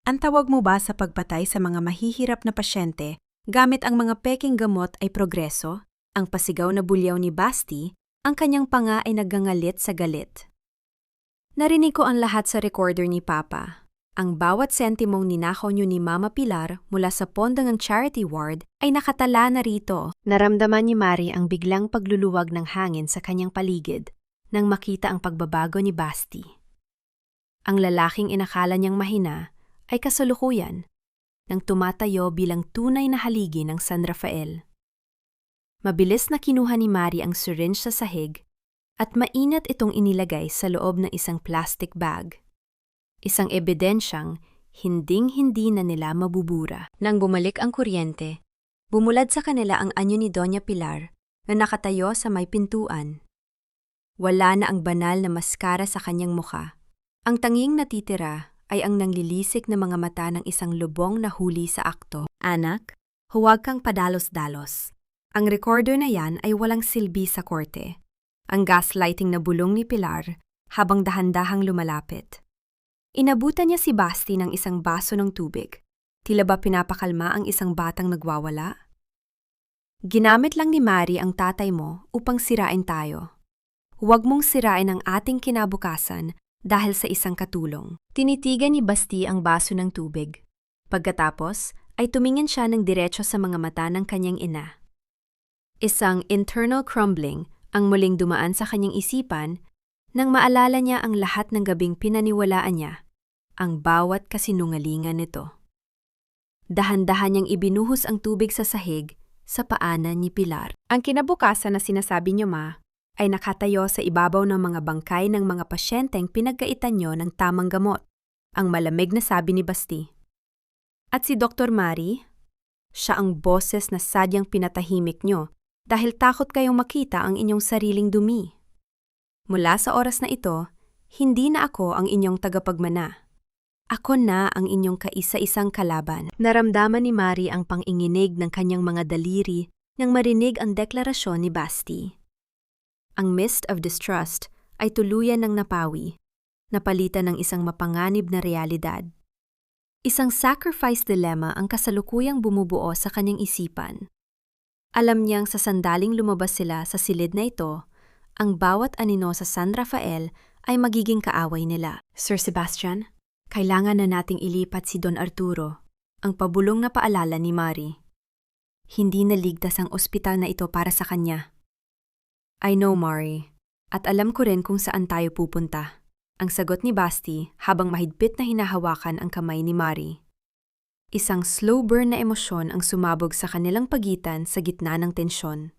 Ang tawag mo ba sa pagpatay sa mga mahihirap na pasyente gamit ang mga peking gamot ay progreso? Ang pasigaw na bulyaw ni Basti, ang kanyang panga ay naggangalit sa galit. Narinig ko ang lahat sa recorder ni Papa. Ang bawat sentimong ninakaw niyo ni Mama Pilar mula sa pondo ng charity ward ay nakatala na rito. Naramdaman ni Mari ang biglang pagluluwag ng hangin sa kanyang paligid nang makita ang pagbabago ni Basti. Ang lalaking inakala niyang mahina ay kasalukuyan nang tumatayo bilang tunay na haligi ng San Rafael. Mabilis na kinuha ni Mari ang syringe sa sahig at mainat itong inilagay sa loob ng isang plastic bag. Isang ebidensyang hinding-hindi na nila mabubura. Nang bumalik ang kuryente, bumulad sa kanila ang anyo ni Doña Pilar na nakatayo sa may pintuan. Wala na ang banal na maskara sa kanyang mukha. Ang tanging natitira ay ang nanglilisik na mga mata ng isang lubong na huli sa akto. Anak, huwag kang padalos-dalos. Ang recorder na yan ay walang silbi sa korte. Ang gaslighting na bulong ni Pilar habang dahan-dahang lumalapit. Inabutan niya si Basti ng isang baso ng tubig. Tila ba pinapakalma ang isang batang nagwawala? Ginamit lang ni Mari ang tatay mo upang sirain tayo. Huwag mong sirain ang ating kinabukasan dahil sa isang katulong. Tinitigan ni Basti ang baso ng tubig. Pagkatapos ay tumingin siya ng diretso sa mga mata ng kanyang ina. Isang internal crumbling ang muling dumaan sa kanyang isipan nang maalala niya ang lahat ng gabing pinaniwalaan niya, ang bawat kasinungalingan nito. Dahan-dahan niyang ibinuhos ang tubig sa sahig sa paanan ni Pilar. Ang kinabukasan na sinasabi niyo, Ma, ay nakatayo sa ibabaw ng mga bangkay ng mga pasyenteng pinagkaitan niyo ng tamang gamot, ang malamig na sabi ni Basti. At si Dr. Mari, siya ang boses na sadyang pinatahimik niyo dahil takot kayong makita ang inyong sariling dumi. Mula sa oras na ito, hindi na ako ang inyong tagapagmana. Ako na ang inyong kaisa-isang kalaban. Naramdaman ni Mari ang panginginig ng kanyang mga daliri nang marinig ang deklarasyon ni Basti. Ang mist of distrust ay tuluyan ng napawi, napalitan ng isang mapanganib na realidad. Isang sacrifice dilemma ang kasalukuyang bumubuo sa kanyang isipan. Alam niyang sa sandaling lumabas sila sa silid na ito, ang bawat anino sa San Rafael ay magiging kaaway nila. Sir Sebastian, kailangan na nating ilipat si Don Arturo, ang pabulong na paalala ni Mari. Hindi naligtas ang ospital na ito para sa kanya. I know, Mari, at alam ko rin kung saan tayo pupunta. Ang sagot ni Basti habang mahigpit na hinahawakan ang kamay ni Mari. Isang slow burn na emosyon ang sumabog sa kanilang pagitan sa gitna ng tensyon.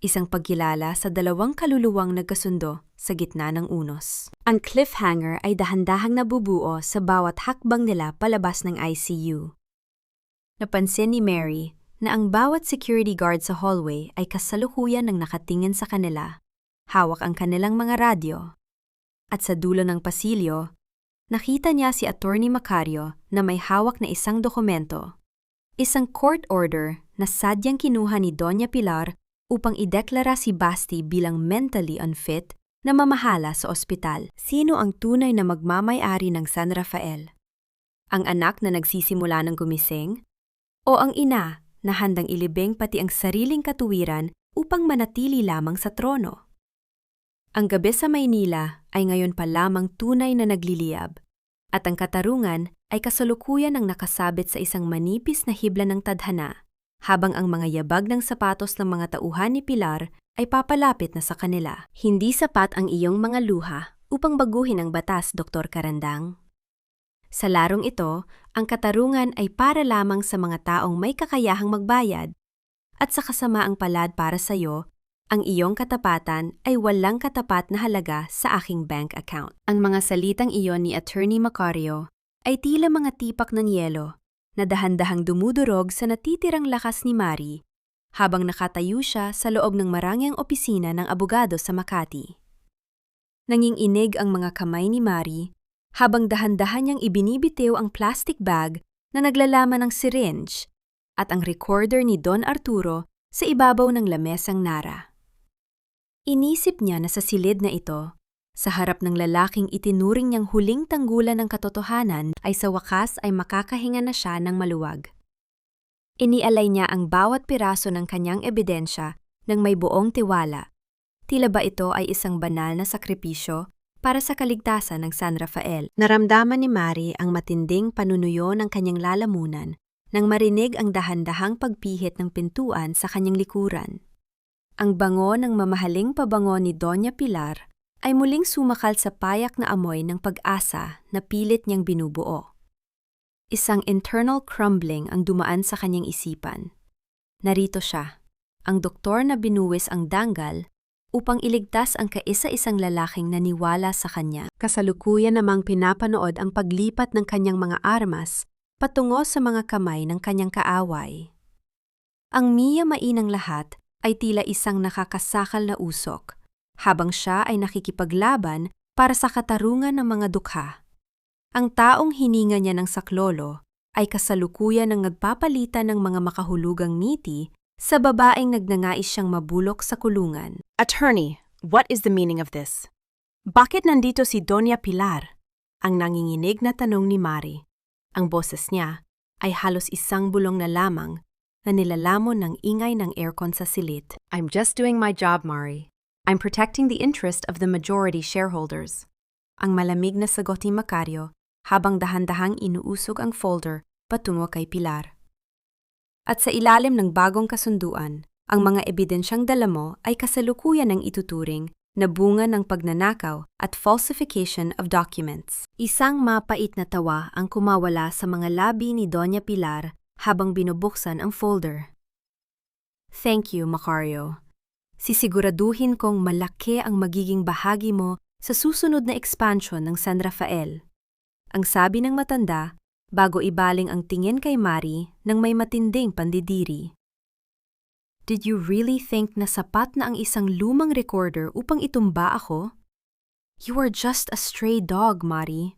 Isang pagkilala sa dalawang kaluluwang nagkasundo sa gitna ng unos. Ang cliffhanger ay dahan-dahang nabubuo sa bawat hakbang nila palabas ng ICU. Napansin ni Mary na ang bawat security guard sa hallway ay kasalukuyan ng nakatingin sa kanila, hawak ang kanilang mga radyo. At sa dulo ng pasilyo, nakita niya si Attorney Macario na may hawak na isang dokumento. Isang court order na sadyang kinuha ni Doña Pilar upang ideklara si Basti bilang mentally unfit na mamahala sa ospital. Sino ang tunay na magmamay-ari ng San Rafael? Ang anak na nagsisimula ng gumising? O ang ina na handang ilibing pati ang sariling katuwiran upang manatili lamang sa trono? Ang gabi sa Maynila ay ngayon pa lamang tunay na nagliliyab, at ang katarungan ay kasalukuyan ang nakasabit sa isang manipis na hibla ng tadhana, habang ang mga yabag ng sapatos ng mga tauhan ni Pilar ay papalapit na sa kanila. Hindi sapat ang iyong mga luha upang baguhin ang batas, Dr. Karandang. Sa larong ito, ang katarungan ay para lamang sa mga taong may kakayahang magbayad, at sa kasamaang palad para sa iyo, ang iyong katapatan ay walang katapat na halaga sa aking bank account. Ang mga salitang iyon ni Attorney Macario ay tila mga tipak ng yelo na dahan-dahang dumudurog sa natitirang lakas ni Mari habang nakatayo siya sa loob ng marangyang opisina ng abogado sa Makati. Nanginginig ang mga kamay ni Mari habang dahan-dahan niyang ibinibitiw ang plastic bag na naglalaman ng syringe at ang recorder ni Don Arturo sa ibabaw ng lamesang nara. Inisip niya na sa silid na ito, sa harap ng lalaking itinuring niyang huling tanggulan ng katotohanan ay sa wakas ay makakahinga na siya ng maluwag. Inialay niya ang bawat piraso ng kanyang ebidensya ng may buong tiwala. Tila ba ito ay isang banal na sakripisyo para sa kaligtasan ng San Rafael? Naramdaman ni Mari ang matinding panunuyo ng kanyang lalamunan nang marinig ang dahan-dahang pagpihit ng pintuan sa kanyang likuran. Ang bango ng mamahaling pabango ni Doña Pilar ay muling sumakal sa payak na amoy ng pag-asa na pilit niyang binubuo. Isang internal crumbling ang dumaan sa kanyang isipan. Narito siya, ang doktor na binuwis ang danggal upang iligtas ang kaisa-isang lalaking naniwala sa kanya. Kasalukuyan namang pinapanood ang paglipat ng kanyang mga armas patungo sa mga kamay ng kanyang kaaway. Ang miya-mainang lahat ay tila isang nakakasakal na usok, habang siya ay nakikipaglaban para sa katarungan ng mga dukha. Ang taong hininga niya ng saklolo ay kasalukuyan ng nagpapalitan ng mga makahulugang ngiti sa babaeng nagnangais siyang mabulok sa kulungan. Attorney, what is the meaning of this? Bakit nandito si Doña Pilar? Ang nanginginig na tanong ni Mari. Ang boses niya ay halos isang bulong na lamang na nilalamon ng ingay ng aircon sa silid. I'm just doing my job, Mari. I'm protecting the interest of the majority shareholders. Ang malamig na sagot ni Macario habang dahan-dahang inuusog ang folder patungo kay Pilar. At sa ilalim ng bagong kasunduan, ang mga ebidensyang dala mo ay kasalukuyan ng ituturing na bunga ng pagnanakaw at falsification of documents. Isang mapait na tawa ang kumawala sa mga labi ni Doña Pilar habang binubuksan ang folder. Thank you, Macario. Sisiguraduhin kong malaki ang magiging bahagi mo sa susunod na expansion ng San Rafael. Ang sabi ng matanda bago ibaling ang tingin kay Mari ng may matinding pandidiri. Did you really think na sapat na ang isang lumang recorder upang itumba ako? You are just a stray dog, Mari.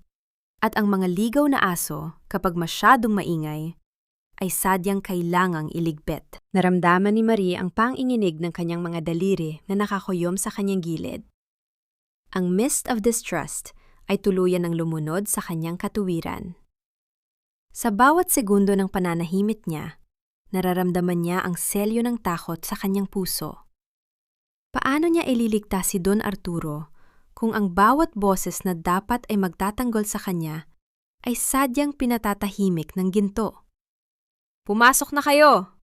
At ang mga ligaw na aso, kapag masyadong maingay, ay sadyang kailangang iligpit. Naramdaman ni Marie ang panginginig ng kanyang mga daliri na nakakuyom sa kanyang gilid. Ang mist of distrust ay tuluyan ng lumunod sa kanyang katuwiran. Sa bawat segundo ng pananahimik niya, nararamdaman niya ang selyo ng takot sa kanyang puso. Paano niya ililigtas si Don Arturo kung ang bawat boses na dapat ay magtatanggol sa kanya ay sadyang pinatatahimik ng ginto? "Pumasok na kayo!"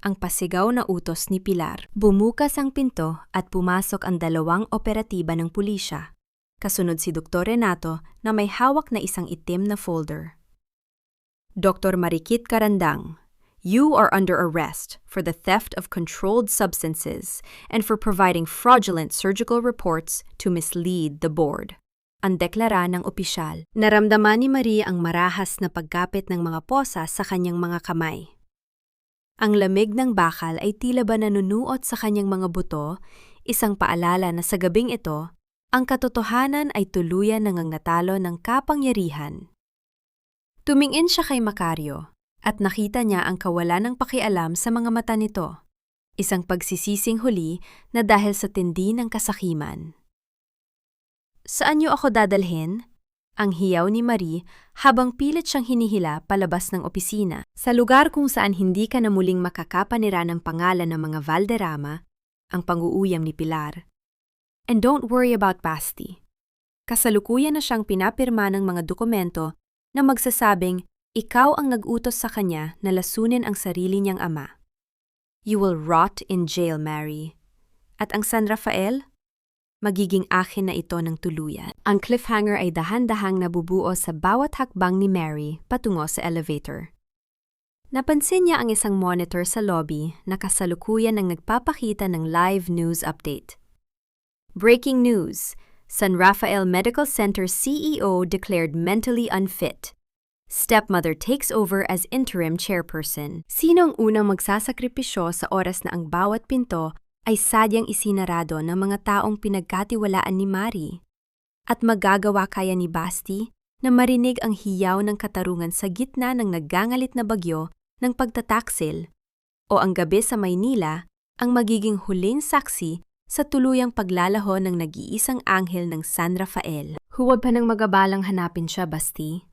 Ang pasigaw na utos ni Pilar. Bumukas ang pinto at pumasok ang 2 operatiba ng pulisya. Kasunod si Dr. Renato na may hawak na isang itim na folder. "Dr. Marikit Carandang, you are under arrest for the theft of controlled substances and for providing fraudulent surgical reports to mislead the board." Ang deklara ng opisyal. Naramdaman ni Marie ang marahas na pagkapit ng mga posa sa kanyang mga kamay. Ang lamig ng bakal ay tila ba nanunuot sa kanyang mga buto, isang paalala na sa gabing ito, ang katotohanan ay tuluyan nang natalo ng kapangyarihan. Tumingin siya kay Macario at nakita niya ang kawalan ng pakialam sa mga mata nito, isang pagsisising huli na dahil sa tindi ng kasakiman. "Saan niyo ako dadalhin?" Ang hiyaw ni Marie habang pilit siyang hinihila palabas ng opisina. Sa lugar kung saan hindi ka na muling makakapanira ng pangalan ng mga Valderrama, ang pang-uuyam ni Pilar. "And don't worry about Basti." Kasalukuyan na siyang pinapirma ng mga dokumento na magsasabing ikaw ang nag-utos sa kanya na lasunin ang sarili niyang ama. "You will rot in jail, Mary." At ang San Rafael? Magiging akin na ito ng tuluyan. Ang cliffhanger ay dahan-dahang nabubuo sa bawat hakbang ni Mary patungo sa elevator. Napansin niya ang isang monitor sa lobby na kasalukuyan ng nagpapakita ng live news update. Breaking news! San Rafael Medical Center CEO declared mentally unfit. Stepmother takes over as interim chairperson. Sino ang unang magsasakripisyo sa oras na ang bawat pinto ay sadyang isinarado ng mga taong pinagkatiwalaan ni Marie? At magagawa kaya ni Basti na marinig ang hiyaw ng katarungan sa gitna ng naggangalit na bagyo ng pagtataksil? O ang gabi sa Maynila ang magiging huling saksi sa tuluyang paglalaho ng nag-iisang anghel ng San Rafael? Huwag pa nang magabalang hanapin siya, Basti.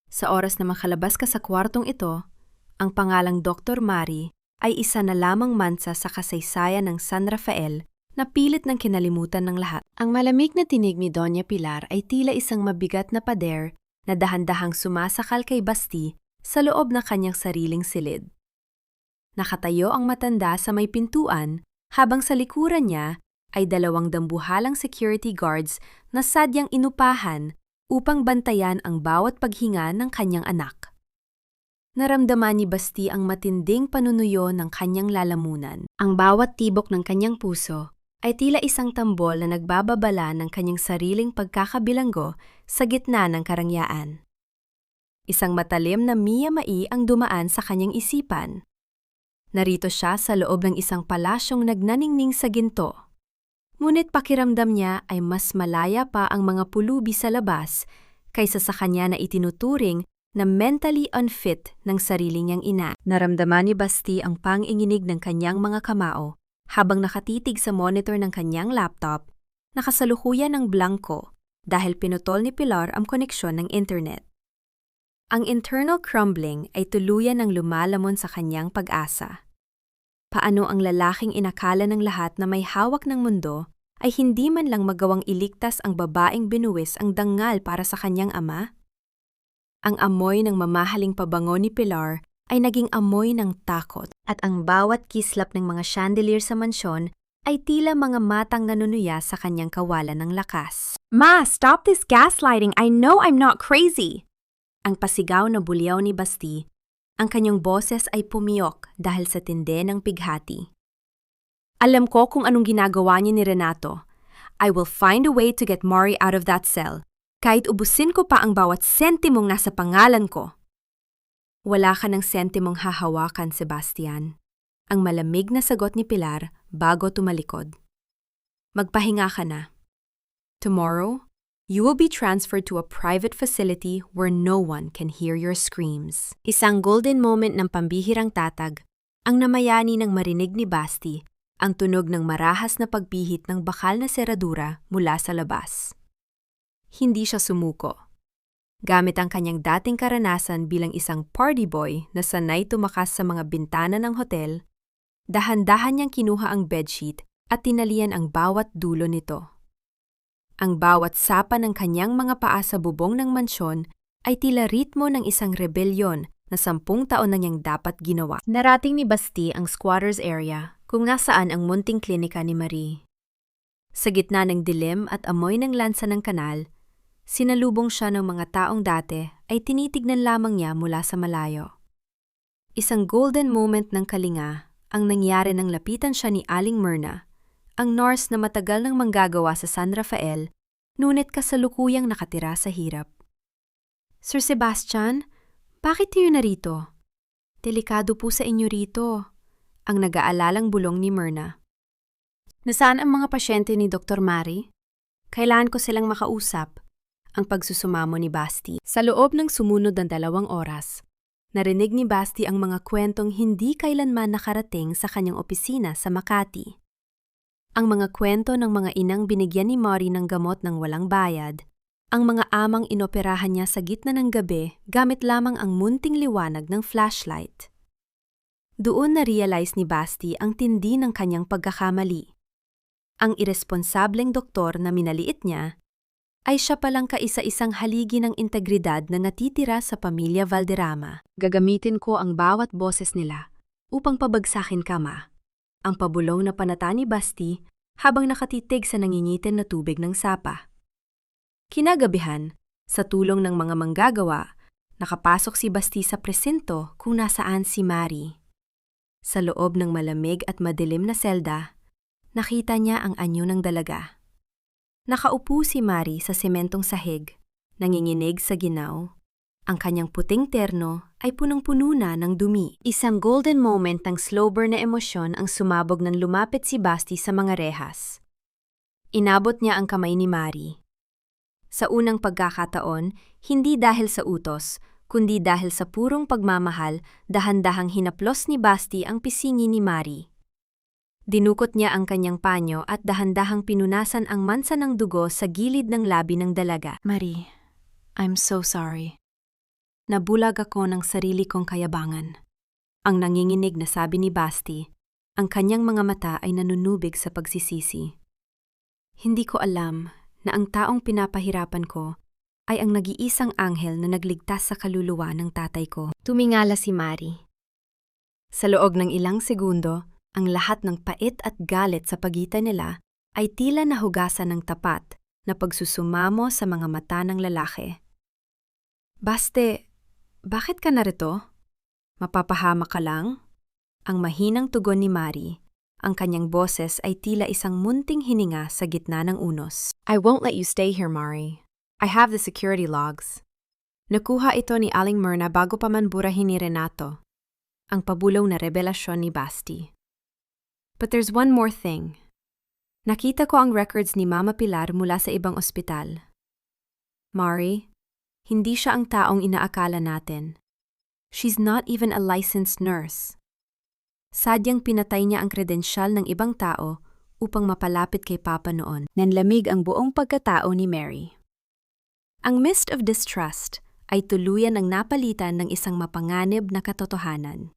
Sa oras na makalabas ka sa kwartong ito, ang pangalang Dr. Mari ay isa na lamang mansa sa kasaysayan ng San Rafael na pilit ng kinalimutan ng lahat. Ang malamig na tinig ni Doña Pilar ay tila isang mabigat na pader na dahan-dahang sumasakal kay Basti sa loob ng kanyang sariling silid. Nakatayo ang matanda sa may pintuan habang sa likuran niya ay 2 dambuhalang security guards na sadyang inupahan upang bantayan ang bawat paghinga ng kanyang anak. Naramdaman ni Basti ang matinding panunuyo ng kanyang lalamunan. Ang bawat tibok ng kanyang puso ay tila isang tambol na nagbababala ng kanyang sariling pagkakabilanggo sa gitna ng karangyaan. Isang matalim na miyamai ang dumaan sa kanyang isipan. Narito siya sa loob ng isang palasyong nagnaningning sa ginto. Ngunit pakiramdam niya ay mas malaya pa ang mga pulubi sa labas kaysa sa kanya na itinuturing na mentally unfit ng sarili niyang ina. Naramdaman ni Basti ang panginginig ng kanyang mga kamao habang nakatitig sa monitor ng kanyang laptop na kasalukuyan ng blanko dahil pinutol ni Pilar ang koneksyon ng internet. Ang internal crumbling ay tuluyan ng lumalamon sa kanyang pag-asa. Paano ang lalaking inakala ng lahat na may hawak ng mundo ay hindi man lang magawang iligtas ang babaeng binuwis ang dangal para sa kanyang ama? Ang amoy ng mamahaling pabango ni Pilar ay naging amoy ng takot at ang bawat kislap ng mga chandelier sa mansyon ay tila mga matang nanunuya sa kanyang kawalan ng lakas. Ma, stop this gaslighting. I know I'm not crazy. Ang pasigaw na bulyaw ni Basti, ang kanyang boses ay pumiyok dahil sa tindi ng pighati. "Alam ko kung anong ginagawa niya ni Renato. I will find a way to get Mari out of that cell. Kahit ubusin ko pa ang bawat sentimong nasa pangalan ko." "Wala ka ng sentimong hahawakan, Sebastian." Ang malamig na sagot ni Pilar bago tumalikod. "Magpahinga ka na. Tomorrow, You will be transferred to a private facility where no one can hear your screams. Isang golden moment ng pambihirang tatag, ang namayani ng marinig ni Basti, ang tunog ng marahas na pagpihit ng bakal na seradura mula sa labas. Hindi siya sumuko. Gamit ang kanyang dating karanasan bilang isang party boy na sanay tumakas sa mga bintana ng hotel, dahan-dahan niyang kinuha ang bedsheet at tinalian ang bawat dulo nito. Ang bawat sapa ng kanyang mga paa sa bubong ng mansyon ay tila ritmo ng isang rebelyon na 10 taon na niyang dapat ginawa. Narating ni Basti ang squatters area kung nasaan ang munting klinika ni Marie. Sa gitna ng dilim at amoy ng lansa ng kanal, sinalubong siya ng mga taong dati ay tinitignan lamang niya mula sa malayo. Isang golden moment ng kalinga ang nangyari nang lapitan siya ni Aling Myrna, ang nurse na matagal nang manggagawa sa San Rafael, ngunit kasalukuyang nakatira sa hirap. Sir Sebastian, bakit kayo narito? Delikado po sa inyo rito, ang nag-aalalang bulong ni Myrna. Nasaan ang mga pasyente ni Dr. Mari? Kailangan ko silang makausap, ang pagsusumamo ni Basti. Sa loob ng sumunod ng 2 oras, narinig ni Basti ang mga kwentong hindi kailanman nakarating sa kanyang opisina sa Makati. Ang mga kwento ng mga inang binigyan ni Mari ng gamot ng walang bayad, ang mga amang inoperahan niya sa gitna ng gabi gamit lamang ang munting liwanag ng flashlight. Doon na-realize ni Basti ang tindi ng kanyang pagkakamali. Ang iresponsableng doktor na minaliit niya ay siya palang kaisa-isang haligi ng integridad na natitira sa pamilya Valderrama. Gagamitin ko ang bawat boses nila upang pabagsakin ka, ma. Ang pabulong na panata ni Basti habang nakatitig sa nangingitin na tubig ng sapa. Kinagabihan, sa tulong ng mga manggagawa, nakapasok si Basti sa presinto kung nasaan si Mari. Sa loob ng malamig at madilim na selda, nakita niya ang anyo ng dalaga. Nakaupo si Mari sa sementong sahig, nanginginig sa ginaw. Ang kanyang puting terno ay punong-puno na ng dumi. Isang golden moment ng slow burn na emosyon ang sumabog nang lumapit si Basti sa mga rehas. Inabot niya ang kamay ni Mari. Sa unang pagkakataon, hindi dahil sa utos, kundi dahil sa purong pagmamahal, dahan-dahang hinaplos ni Basti ang pisngi ni Mari. Dinukot niya ang kanyang panyo at dahan-dahang pinunasan ang mansa ng dugo sa gilid ng labi ng dalaga. Marie, I'm so sorry. Nabulag ako ng sarili kong kayabangan. Ang nanginginig na sabi ni Basti, ang kanyang mga mata ay nanunubig sa pagsisisi. Hindi ko alam na ang taong pinapahirapan ko ay ang nag-iisang anghel na nagligtas sa kaluluwa ng tatay ko. Tumingala si Mari. Sa loob ng ilang segundo, ang lahat ng pait at galit sa pagitan nila ay tila nahugasan ng tapat na pagsusumamo sa mga mata ng lalaki. Baste, bakit ka narito? Mapapahama ka lang? Ang mahinang tugon ni Mari. Ang kanyang boses ay tila isang munting hininga sa gitna ng unos. I won't let you stay here, Mari. I have the security logs. Nakuha ito ni Aling Myrna bago pa man burahin ni Renato. Ang pabulong na revelasyon ni Basti. But there's one more thing. Nakita ko ang records ni Mama Pilar mula sa ibang ospital. Mari, hindi siya ang taong inaakala natin. She's not even a licensed nurse. Sadyang pinatay niya ang kredensyal ng ibang tao upang mapalapit kay Papa noon. Nanlamig ang buong pagkatao ni Mary. Ang mist of distrust ay tuluyan ang napalitan ng isang mapanganib na katotohanan.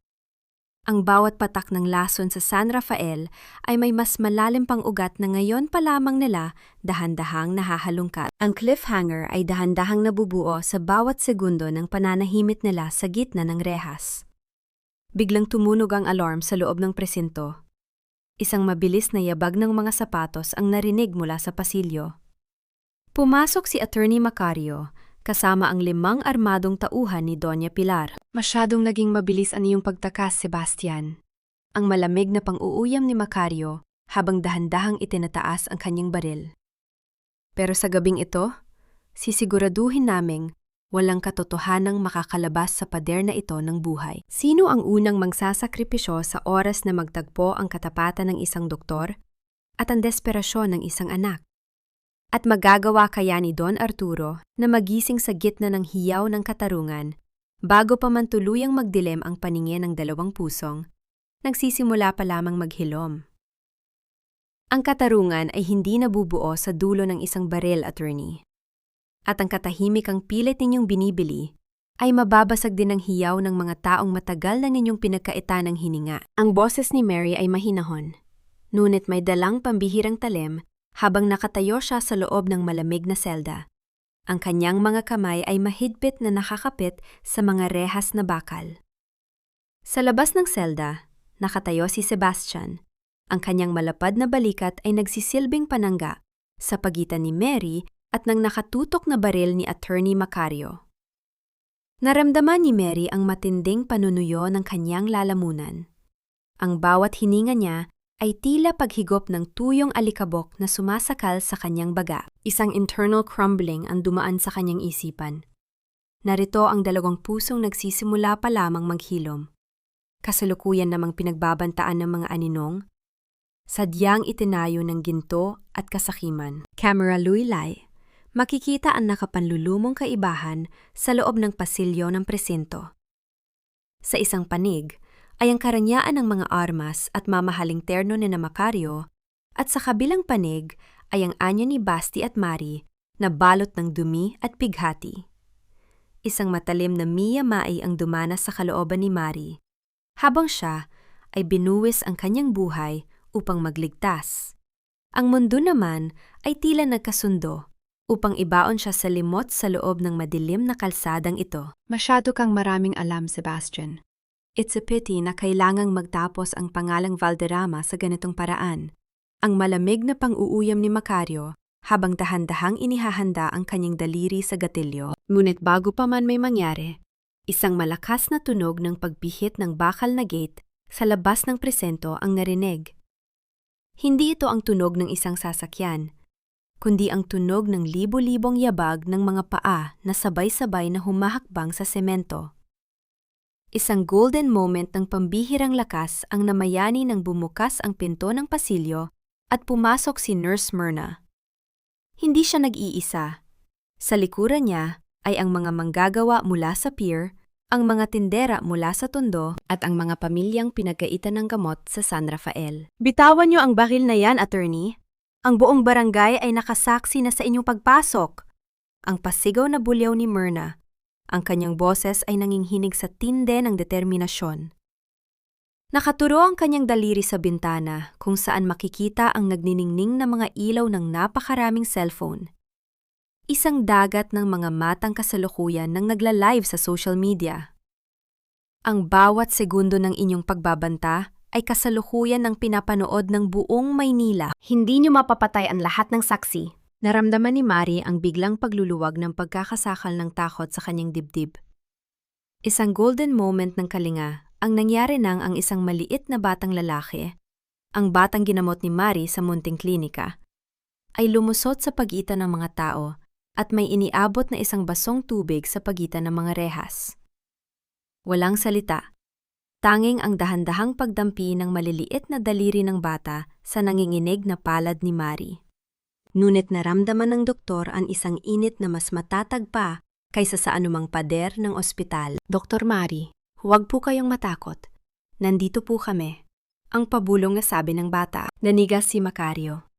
Ang bawat patak ng lason sa San Rafael ay may mas malalim pang ugat na ngayon pa lamang nila dahan-dahang nahahalungkat. Ang cliffhanger ay dahan-dahang nabubuo sa bawat segundo ng pananahimit nila sa gitna ng rehas. Biglang tumunog ang alarm sa loob ng presinto. Isang mabilis na yabag ng mga sapatos ang narinig mula sa pasilyo. Pumasok si Attorney Macario, kasama ang 5 armadong tauhan ni Doña Pilar. Masyadong naging mabilis ang iyong pagtakas, Sebastian. Ang malamig na pang-uuyam ni Macario habang dahan-dahang itinataas ang kanyang baril. Pero sa gabing ito, sisiguraduhin naming walang katotohanang makakalabas sa pader na ito ng buhay. Sino ang unang magsasakripisyo sa oras na magtagpo ang katapatan ng isang doktor at ang desperasyon ng isang anak? At magagawa kaya ni Don Arturo na magising sa gitna ng hiyaw ng katarungan bago pa man tuluyang magdilim ang paningin ng dalawang pusong, nagsisimula pa lamang maghilom. Ang katarungan ay hindi nabubuo sa dulo ng isang baril, attorney. At ang katahimikang pilit ninyong binibili ay mababasag din ng hiyaw ng mga taong matagal na ninyong pinagkaita ng hininga. Ang boses ni Mary ay mahinahon, ngunit may dalang pambihirang talim habang nakatayo siya sa loob ng malamig na selda. Ang kanyang mga kamay ay mahigpit na nakakapit sa mga rehas na bakal. Sa labas ng selda, nakatayo si Sebastian. Ang kanyang malapad na balikat ay nagsisilbing panangga sa pagitan ni Mary at ng nakatutok na baril ni Attorney Macario. Naramdaman ni Mary ang matinding panunuyo ng kanyang lalamunan. Ang bawat hininga niya ay tila paghigop ng tuyong alikabok na sumasakal sa kanyang baga. Isang internal crumbling ang dumaan sa kanyang isipan. Narito ang dalawang pusong nagsisimula pa lamang maghilom. Kasalukuyan namang pinagbabantaan ng mga aninong, sadyang itinayo ng ginto at kasakiman. Camera luylay, makikita ang nakapanlulumong kaibahan sa loob ng pasilyo ng presinto. Sa isang panig, ay ang karanyaan ng mga armas at mamahaling terno ni Macario, at sa kabilang panig ay ang anyo ni Basti at Mari na balot ng dumi at pighati. Isang matalim na miyamai ang dumanas sa kalooban ni Mari, habang siya ay binuwis ang kanyang buhay upang magligtas. Ang mundo naman ay tila nagkasundo upang ibaon siya sa limot sa loob ng madilim na kalsadang ito. Masyado kang maraming alam, Sebastian. It's a pity na kailangang magtapos ang pangalang Valderrama sa ganitong paraan. Ang malamig na pang-uuyam ni Macario habang dahan-dahang inihahanda ang kanyang daliri sa gatilyo. Ngunit bago pa man may mangyari, isang malakas na tunog ng pagpihit ng bakal na gate sa labas ng presento ang narinig. Hindi ito ang tunog ng isang sasakyan, kundi ang tunog ng libo-libong yabag ng mga paa na sabay-sabay na humahakbang sa semento. Isang golden moment ng pambihirang lakas ang namayani nang bumukas ang pinto ng pasilyo at pumasok si Nurse Myrna. Hindi siya nag-iisa. Sa likuran niya ay ang mga manggagawa mula sa pier, ang mga tindera mula sa tondo at ang mga pamilyang pinagkaitan ng gamot sa San Rafael. Bitawan niyo ang baril na yan, attorney. Ang buong barangay ay nakasaksi na sa inyong pagpasok. Ang pasigaw na bulyaw ni Myrna. Ang kanyang boses ay nanginghinig sa tinde ng determinasyon. Nakaturo ang kanyang daliri sa bintana kung saan makikita ang nagniningning na mga ilaw ng napakaraming cellphone. Isang dagat ng mga matang kasalukuyan nang nagla-live sa social media. Ang bawat segundo ng inyong pagbabanta ay kasalukuyan ng pinapanood ng buong Maynila. Hindi niyo mapapatay ang lahat ng saksi. Naramdaman ni Mari ang biglang pagluluwag ng pagkakasakal ng takot sa kanyang dibdib. Isang golden moment ng kalinga ang nangyari nang ang isang maliit na batang lalaki, ang batang ginamot ni Mari sa munting klinika, ay lumusot sa pagitan ng mga tao at may iniabot na isang basong tubig sa pagitan ng mga rehas. Walang salita, tanging ang dahan-dahang pagdampi ng maliliit na daliri ng bata sa nanginginig na palad ni Mari. Ngunit naramdaman ng doktor ang isang init na mas matatag pa kaysa sa anumang pader ng ospital. Dr. Mari, huwag po kayong matakot. Nandito po kami. Ang pabulong na sabi ng bata. Nanigas si Macario.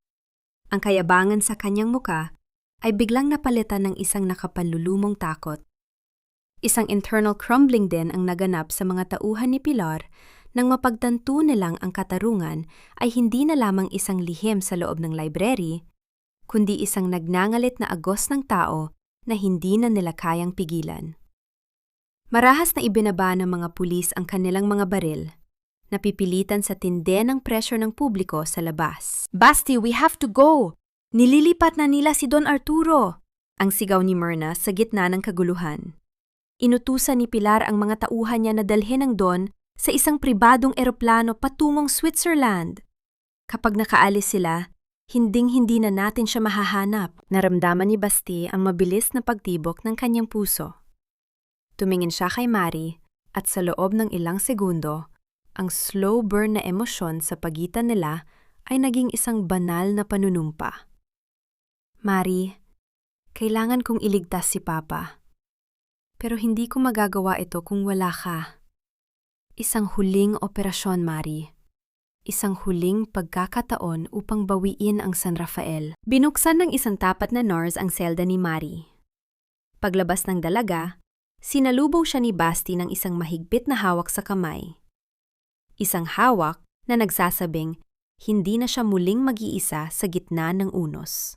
Ang kayabangan sa kanyang muka ay biglang napalitan ng isang nakapanlulumong takot. Isang internal crumbling din ang naganap sa mga tauhan ni Pilar nang mapagtanto nilang ang katarungan ay hindi na lamang isang lihim sa loob ng library, kundi isang nagngangalit na agos ng tao na hindi na nila kayang pigilan. Marahas na ibinaba ng mga pulis ang kanilang mga baril, napipilitan sa tinde ng pressure ng publiko sa labas. Basti, we have to go! Nililipat na nila si Don Arturo! Ang sigaw ni Myrna sa gitna ng kaguluhan. Inutusan ni Pilar ang mga tauhan niya na dalhin ang Don sa isang pribadong eroplano patungong Switzerland. Kapag nakaalis sila, hinding-hindi na natin siya mahahanap. Naramdaman ni Basti ang mabilis na pagtibok ng kanyang puso. Tumingin siya kay Mari at sa loob ng ilang segundo, ang slow burn na emosyon sa pagitan nila ay naging isang banal na panunumpa. Mari, kailangan kong iligtas si Papa. Pero hindi ko magagawa ito kung wala ka. Isang huling operasyon, Mari. Isang huling pagkakataon upang bawiin ang San Rafael. Binuksan ng isang tapat na nurse ang selda ni Mari. Paglabas ng dalaga, sinalubong siya ni Basti ng isang mahigpit na hawak sa kamay. Isang hawak na nagsasabing hindi na siya muling mag-iisa sa gitna ng unos.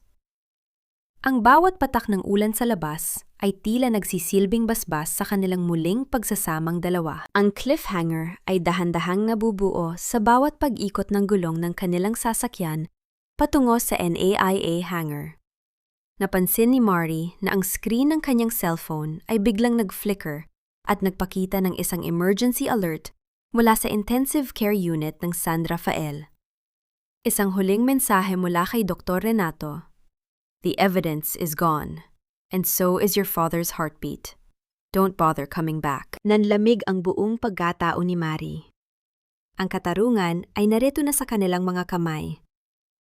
Ang bawat patak ng ulan sa labas ay tila nagsisilbing basbas sa kanilang muling pagsasamang dalawa. Ang cliffhanger ay dahan-dahang nabubuo sa bawat pag-ikot ng gulong ng kanilang sasakyan patungo sa NAIA hangar. Napansin ni Mari na ang screen ng kanyang cellphone ay biglang nag-flicker at nagpakita ng isang emergency alert mula sa intensive care unit ng San Rafael. Isang huling mensahe mula kay Dr. Renato. The evidence is gone, and so is your father's heartbeat. Don't bother coming back. Nanlamig ang buong pagkatao ni Mari. Ang katarungan ay narito na sa kanilang mga kamay.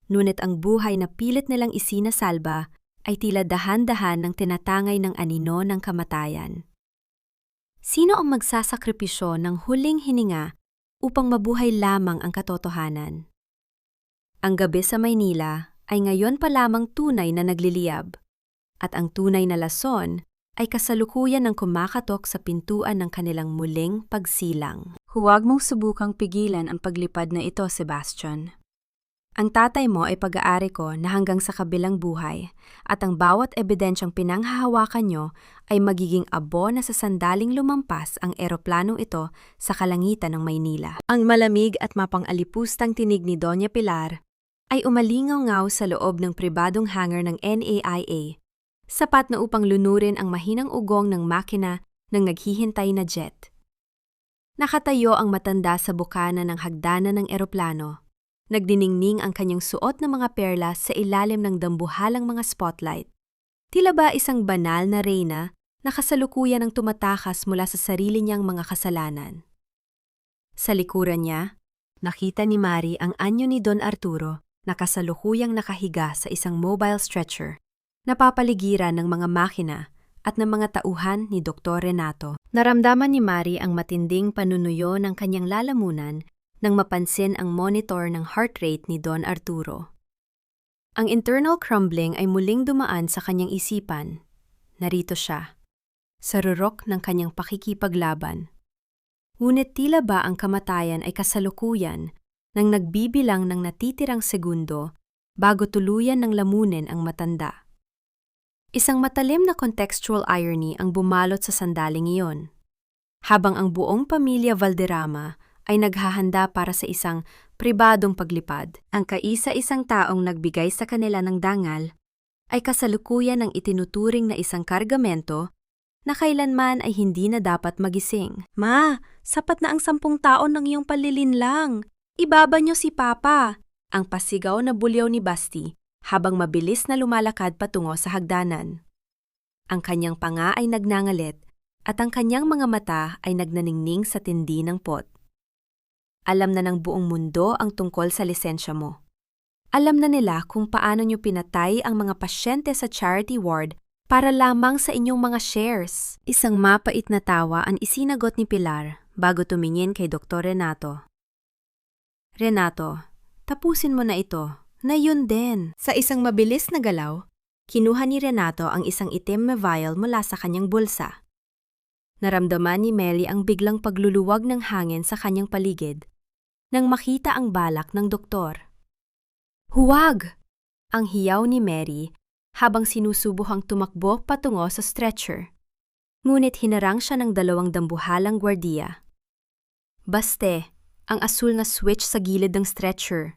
Ngunit ang buhay na pilit nilang isinasalba ay tila dahan-dahan ng tinatangay ng anino ng kamatayan. Sino ang magsasakripisyo ng huling hininga upang mabuhay lamang ang katotohanan? Ang gabi sa Maynila ay ngayon pa lamang tunay na nagliliyab, at ang tunay na lason ay kasalukuyan ng kumakatok sa pintuan ng kanilang muling pagsilang. Huwag mong subukang pigilan ang paglipad na ito, Sebastian. Ang tatay mo ay pag-aari ko na hanggang sa kabilang buhay, at ang bawat ebidensyang pinanghahawakan nyo ay magiging abo na sa sandaling lumampas ang eroplanong ito sa kalangitan ng Maynila. Ang malamig at mapang-alipustang tinig ni Doña Pilar ay umalingaw-ngaw sa loob ng pribadong hangar ng NAIA, sapat na upang lunurin ang mahinang ugong ng makina ng naghihintay na jet. Nakatayo ang matanda sa bukana ng hagdanan ng eroplano. Nagdiningning ang kanyang suot na mga perlas sa ilalim ng dambuhalang mga spotlight. Tila ba isang banal na reyna na kasalukuyan ang tumatakas mula sa sarili niyang mga kasalanan. Sa likuran niya, nakita ni Mari ang anyo ni Don Arturo na kasalukuyang nakahiga sa isang mobile stretcher, napapaligiran ng mga makina at ng mga tauhan ni Dr. Renato. Naramdaman ni Mari ang matinding panunuyo ng kanyang lalamunan nang mapansin ang monitor ng heart rate ni Don Arturo. Ang internal crumbling ay muling dumaan sa kanyang isipan. Narito siya, sa rurok ng kanyang pakikipaglaban. Ngunit tila ba ang kamatayan ay kasalukuyan nang nagbibilang ng natitirang segundo bago tuluyan ng lamunin ang matanda. Isang matalim na contextual irony ang bumalot sa sandaling iyon. Habang ang buong pamilya Valderrama ay naghahanda para sa isang pribadong paglipad, ang kaisa-isang taong nagbigay sa kanila ng dangal ay kasalukuyan ng itinuturing na isang kargamento na kailanman ay hindi na dapat magising. Ma, sapat na ang 10 taon ng iyong palilinlang. Ibaba niyo si Papa, ang pasigaw na bulyaw ni Basti habang mabilis na lumalakad patungo sa hagdanan. Ang kanyang panga ay nagnangalit at ang kanyang mga mata ay nagnaningning sa tindi ng pot. Alam na ng buong mundo ang tungkol sa lisensya mo. Alam na nila kung paano niyo pinatay ang mga pasyente sa charity ward para lamang sa inyong mga shares. Isang mapait na tawa ang isinagot ni Pilar bago tumingin kay Dr. Renato. Renato, tapusin mo na ito, na yun din. Sa isang mabilis na galaw, kinuha ni Renato ang isang itim na vial mula sa kanyang bulsa. Naramdaman ni Melly ang biglang pagluluwag ng hangin sa kanyang paligid nang makita ang balak ng doktor. Huwag! Ang hiyaw ni Mary habang sinusubuhang tumakbo patungo sa stretcher. Ngunit hinarang siya ng 2 dambuhalang gwardiya. Baste, ang asul na switch sa gilid ng stretcher.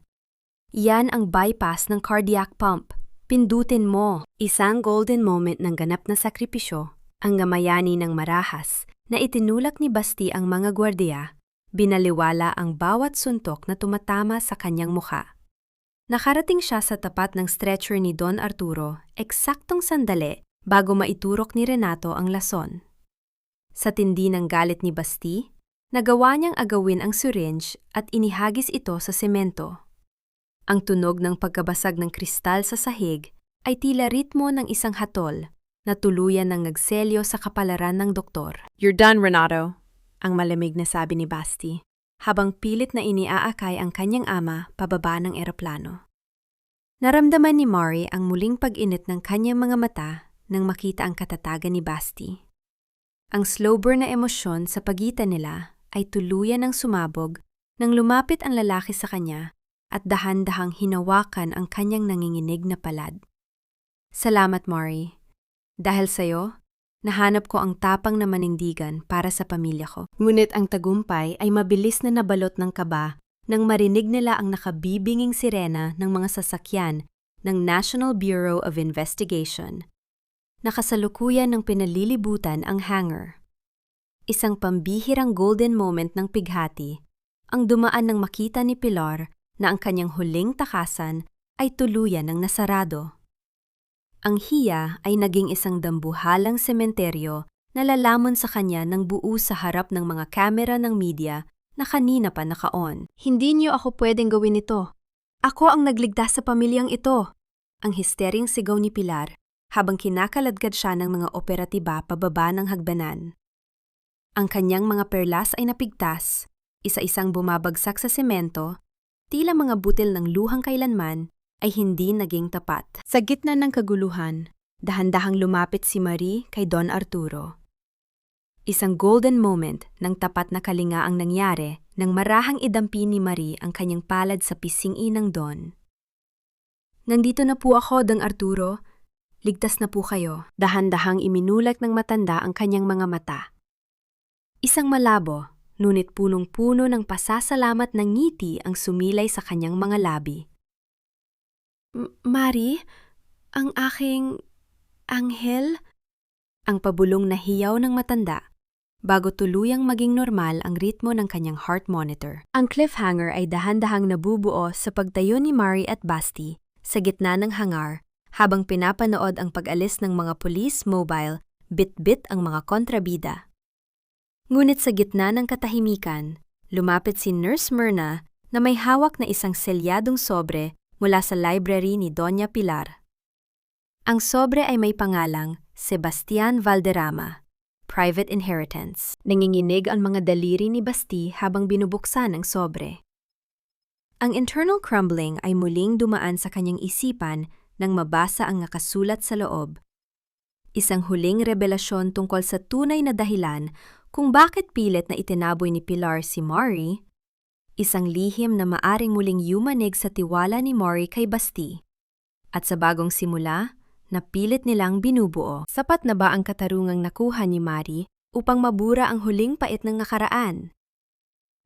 Iyan ang bypass ng cardiac pump. Pindutin mo. Isang golden moment ng ganap na sakripisyo, ang gamayani ng marahas na itinulak ni Basti ang mga gwardiya, binaliwala ang bawat suntok na tumatama sa kanyang mukha. Nakarating siya sa tapat ng stretcher ni Don Arturo eksaktong sandali bago maiturok ni Renato ang lason. Sa tindi ng galit ni Basti, nagawa niyang agawin ang syringe at inihagis ito sa semento. Ang tunog ng pagkabasag ng kristal sa sahig ay tila ritmo ng isang hatol na tuluyan ng nagselyo sa kapalaran ng doktor. You're done, Renato, ang malamig na sabi ni Basti, habang pilit na iniaakay ang kanyang ama pababa ng eroplano. Naramdaman ni Mari ang muling pag-init ng kanyang mga mata nang makita ang katatagan ni Basti. Ang slow burn na emosyon sa pagitan nila ay tuluyan ng sumabog nang lumapit ang lalaki sa kanya at dahan-dahang hinawakan ang kanyang nanginginig na palad. Salamat, Mari. Dahil sa'yo, nahanap ko ang tapang na manindigan para sa pamilya ko. Ngunit ang tagumpay ay mabilis na nabalot ng kaba nang marinig nila ang nakabibinging sirena ng mga sasakyan ng National Bureau of Investigation. Nakasalukuyan ng pinalilibutan ang hangar. Isang pambihirang golden moment ng pighati ang dumaan nang makita ni Pilar na ang kanyang huling takasan ay tuluyan ng nasarado. Ang hiya ay naging isang dambuhalang sementeryo na lalamon sa kanya ng buo sa harap ng mga kamera ng media na kanina pa naka-on. Hindi niyo ako pwedeng gawin ito. Ako ang nagligtas sa pamilyang ito. Ang histeryang sigaw ni Pilar habang kinakaladkad siya ng mga operatiba pababa ng hagdanan. Ang kanyang mga perlas ay napigtas, isa-isang bumabagsak sa semento, tila mga butil ng luhang kailanman ay hindi naging tapat. Sa gitna ng kaguluhan, dahan-dahang lumapit si Marie kay Don Arturo. Isang golden moment ng tapat na kalinga ang nangyari nang marahang idampi ni Marie ang kanyang palad sa pisngi ng Don. Nandito na po ako, Don Arturo. Ligtas na po kayo. Dahan-dahang iminulak ng matanda ang kanyang mga mata. Isang malabo, ngunit punong-puno ng pasasalamat ng ngiti ang sumilay sa kanyang mga labi. Mari, ang aking anghel? Ang pabulong na hiyaw ng matanda, bago tuluyang maging normal ang ritmo ng kanyang heart monitor. Ang cliffhanger ay dahan-dahang nabubuo sa pagtayo ni Mari at Basti sa gitna ng hangar habang pinapanood ang pag-alis ng mga police mobile, bit-bit ang mga kontrabida. Ngunit sa gitna ng katahimikan, lumapit si Nurse Myrna na may hawak na isang selyadong sobre mula sa library ni Doña Pilar. Ang sobre ay may pangalang Sebastian Valderrama, Private Inheritance. Nanginginig ang mga daliri ni Basti habang binubuksan ang sobre. Ang internal crumbling ay muling dumaan sa kanyang isipan nang mabasa ang nakasulat sa loob. Isang huling revelasyon tungkol sa tunay na dahilan kung bakit pilit na itinaboy ni Pilar si Mari, isang lihim na maaring muling yumanig sa tiwala ni Mari kay Basti. At sa bagong simula, napilit nilang binubuo. Sapat na ba ang katarungang nakuha ni Mari upang mabura ang huling pait ng nakaraan?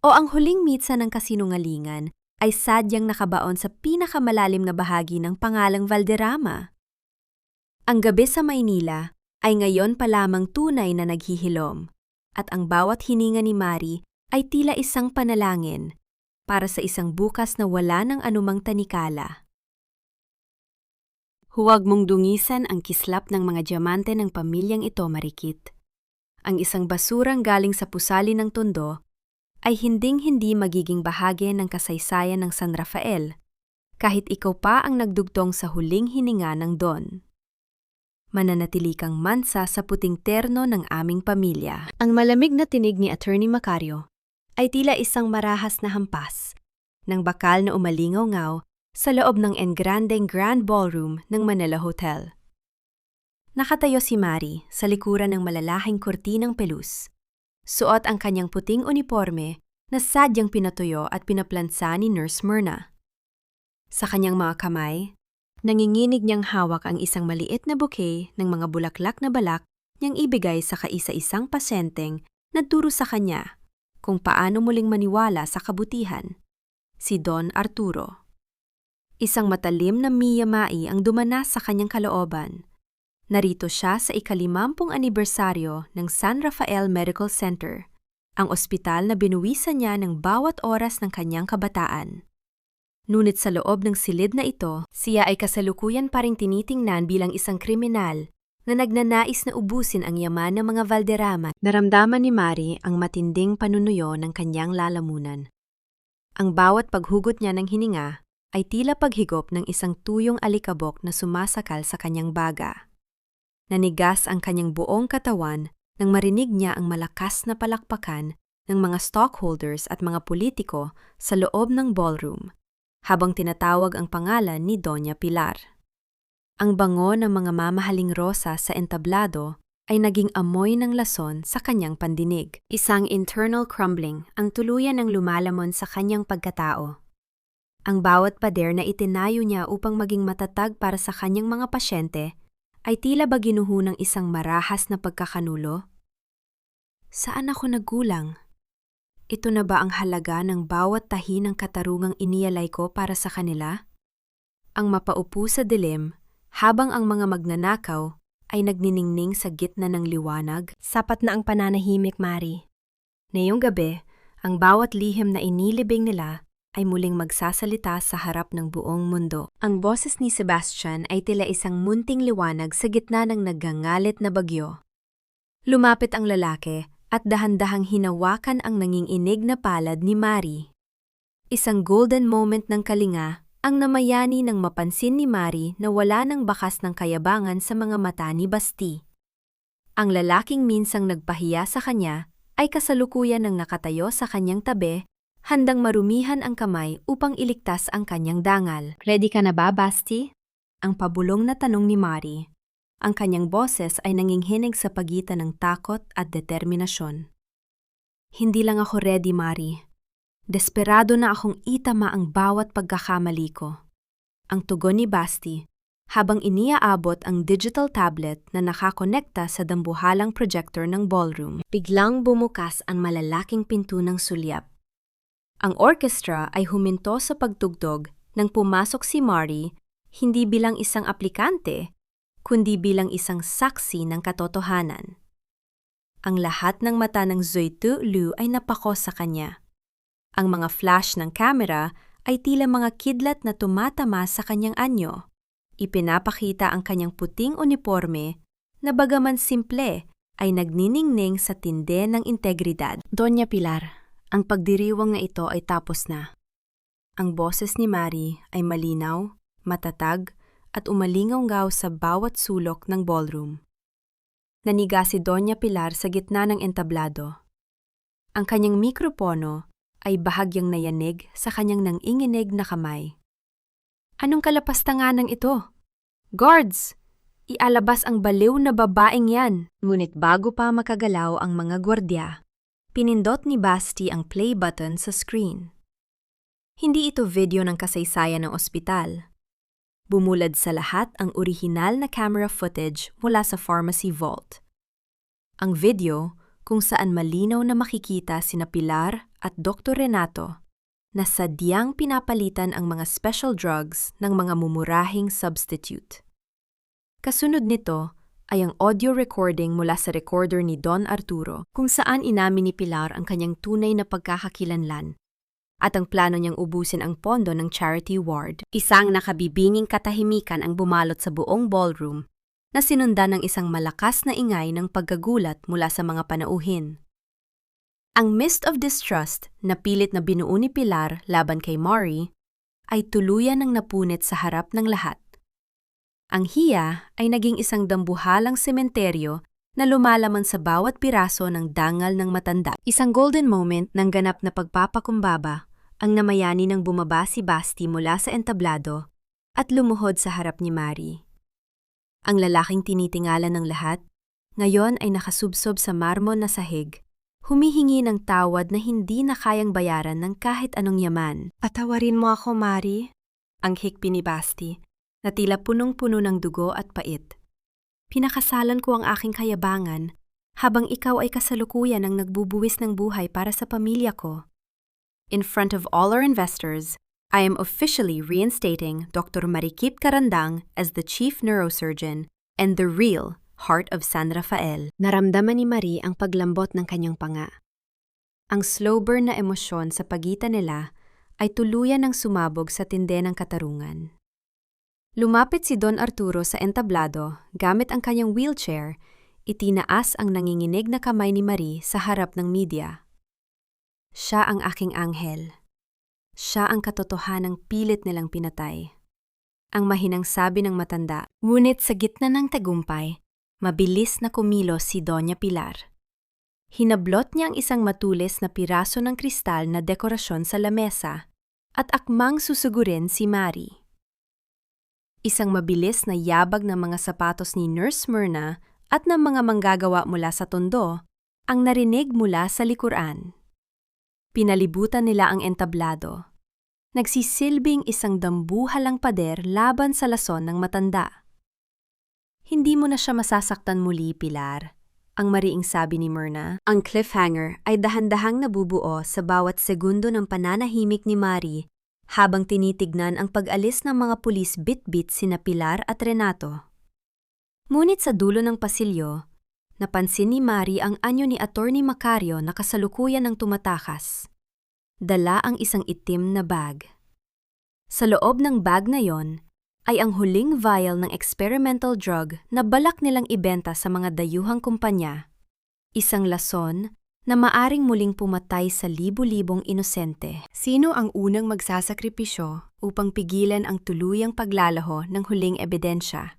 O ang huling mitsa ng kasinungalingan ay sadyang nakabaon sa pinakamalalim na bahagi ng pangalang Valderrama? Ang gabi sa Maynila ay ngayon pa lamang tunay na naghihilom, at ang bawat hininga ni Mari ay tila isang panalangin para sa isang bukas na wala ng anumang tanikala. Huwag mong dungisan ang kislap ng mga diamante ng pamilyang ito, Marikit. Ang isang basurang galing sa pusali ng Tondo ay hinding-hindi magiging bahagi ng kasaysayan ng San Rafael, kahit ikaw pa ang nagdugtong sa huling hininga ng Don. Mananatili kang mansa sa puting terno ng aming pamilya. Ang malamig na tinig ni Attorney Macario ay tila isang marahas na hampas ng bakal na umalingaw-ngaw sa loob ng engrandeng Grand Ballroom ng Manila Hotel. Nakatayo si Mari sa likuran ng malalahing kurtinang pelus. Suot ang kanyang puting uniforme na sadyang pinatuyo at pinaplansa ni Nurse Myrna. Sa kanyang mga kamay, nanginginig niyang hawak ang isang maliit na bouquet ng mga bulaklak na balak niyang ibigay sa kaisa-isang pasyenteng nagturo sa kanya kung paano muling maniwala sa kabutihan, si Don Arturo. Isang matalim na miyamai ang dumanas sa kanyang kalooban. Narito siya sa ika-50 anibersaryo ng San Rafael Medical Center, ang ospital na binuwisan niya ng bawat oras ng kanyang kabataan. Ngunit sa loob ng silid na ito, siya ay kasalukuyan pa ring tinitingnan bilang isang kriminal na nagnanais na ubusin ang yaman ng mga Valderrama. Naramdaman ni Mari ang matinding panunuyo ng kanyang lalamunan. Ang bawat paghugot niya ng hininga ay tila paghigop ng isang tuyong alikabok na sumasakal sa kanyang baga. Nanigas ang kanyang buong katawan nang marinig niya ang malakas na palakpakan ng mga stockholders at mga politiko sa loob ng ballroom, habang tinatawag ang pangalan ni Doña Pilar. Ang bango ng mga mamahaling rosa sa entablado ay naging amoy ng lason sa kanyang pandinig. Isang internal crumbling ang tuluyan ng lumalamon sa kanyang pagkatao. Ang bawat pader na itinayo niya upang maging matatag para sa kanyang mga pasyente ay tila ba ginuho ng isang marahas na pagkakanulo? Saan ako nagkulang? Ito na ba ang halaga ng bawat tahi ng katarungang iniyalay ko para sa kanila? Ang mapaupo sa dilim, habang ang mga magnanakaw ay nagniningning sa gitna ng liwanag. Sapat na ang pananahimik, Mari. Ngayong gabi, ang bawat lihim na inilibing nila ay muling magsasalita sa harap ng buong mundo. Ang boses ni Sebastian ay tila isang munting liwanag sa gitna ng naggangalit na bagyo. Lumapit ang lalaki at dahan-dahang hinawakan ang nanginginig na palad ni Mari. Isang golden moment ng kalinga ang namayani nang mapansin ni Mari na wala ng bakas ng kayabangan sa mga mata ni Basti. Ang lalaking minsang nagpahiya sa kanya ay kasalukuyan ng nakatayo sa kanyang tabi, handang marumihan ang kamay upang iligtas ang kanyang dangal. Ready ka na ba, Basti? Ang pabulong na tanong ni Mari. Ang kanyang boses ay nanginghinig sa pagitan ng takot at determinasyon. Hindi lang ako ready, Mari. Desperado na akong itama ang bawat pagkakamali ko. Ang tugon ni Basti, habang iniaabot ang digital tablet na nakakonekta sa dambuhalang projector ng ballroom. Biglang bumukas ang malalaking pinto ng sulyap. Ang orchestra ay huminto sa pagtugtog nang pumasok si Mari, hindi bilang isang aplikante, kundi bilang isang saksi ng katotohanan. Ang lahat ng mata ng Zoitu Liu ay napako sa kanya. Ang mga flash ng kamera ay tila mga kidlat na tumatama sa kanyang anyo. Ipinapakita ang kanyang puting uniforme na bagaman simple ay nagniningning sa tinde ng integridad. Doña Pilar, ang pagdiriwang na ito ay tapos na. Ang boses ni Mari ay malinaw, matatag, at umalingaw-ngaw sa bawat sulok ng ballroom. Naniga si Doña Pilar sa gitna ng entablado. Ang kanyang mikropono ay bahagyang nayanig sa kanyang nanginginig na kamay. Anong kalapastanganang ito? Guards! Ialabas ang baliw na babaeng yan! Ngunit bago pa makagalaw ang mga gwardya, pinindot ni Basti ang play button sa screen. Hindi ito video ng kasaysayan ng ospital. Bumulad sa lahat ang orihinal na camera footage mula sa pharmacy vault. Ang video kung saan malinaw na makikita sina Pilar at Dr. Renato na sadyang pinapalitan ang mga special drugs ng mga mumurahing substitute. Kasunod nito ay ang audio recording mula sa recorder ni Don Arturo kung saan inamin ni Pilar ang kanyang tunay na pagkakakilanlan at ang plano niyang ubusin ang pondo ng charity ward. Isang nakabibinging katahimikan ang bumalot sa buong ballroom na sinundan ng isang malakas na ingay ng pagkagulat mula sa mga panauhin. Ang mist of distrust na pilit na binuo ni Pilar laban kay Mari ay tuluyan ng napunit sa harap ng lahat. Ang hiya ay naging isang dambuhalang sementeryo na lumalaman sa bawat piraso ng dangal ng matanda. Isang golden moment ng ganap na pagpapakumbaba ang namayani nang bumaba si Basti mula sa entablado at lumuhod sa harap ni Mari. Ang lalaking tinitingalan ng lahat, ngayon ay nakasubsob sa marmon na sahig, humihingi ng tawad na hindi na kayang bayaran ng kahit anong yaman. Patawarin mo ako, Mari. Ang hikbi ni Basti, na tila punong-puno ng dugo at pait. Pinakasalan ko ang aking kayabangan habang ikaw ay kasalukuyan ang nagbubuwis ng buhay para sa pamilya ko. In front of all our investors, I am officially reinstating Dr. Marikip Carandang as the chief neurosurgeon and the real heart of San Rafael. Naramdaman ni Marie ang paglambot ng kanyang panga. Ang slow burn na emosyon sa pagitan nila ay tuluyan ng sumabog sa tinde ng katarungan. Lumapit si Don Arturo sa entablado gamit ang kanyang wheelchair, itinaas ang nanginginig na kamay ni Marie sa harap ng media. Siya ang aking anghel. Siya ang katotohanang pilit nilang pinatay. Ang mahinang sabi ng matanda, ngunit sa gitna ng tagumpay, mabilis na kumilos si Doña Pilar. Hinablot niya ang isang matulis na piraso ng kristal na dekorasyon sa lamesa at akmang susugurin si Mari. Isang mabilis na yabag ng mga sapatos ni Nurse Myrna at ng mga manggagawa mula sa tondo ang narinig mula sa likuran. Pinalibutan nila ang entablado. Nagsisilbing isang dambuhalang pader laban sa lason ng matanda. Hindi mo na siya masasaktan muli, Pilar, ang mariing sabi ni Myrna. Ang cliffhanger ay dahan-dahang nabubuo sa bawat segundo ng pananahimik ni Mari habang tinitignan ang pag-alis ng mga pulis bit-bit sina Pilar at Renato. Ngunit sa dulo ng pasilyo, napansin ni Mari ang anyo ni Attorney Macario na kasalukuyan ng tumatakas. Dala ang isang itim na bag. Sa loob ng bag na yon ay ang huling vial ng experimental drug na balak nilang ibenta sa mga dayuhang kumpanya. Isang lason na maaring muling pumatay sa libu-libong inosente. Sino ang unang magsasakripisyo upang pigilan ang tuluyang paglalaho ng huling ebidensya?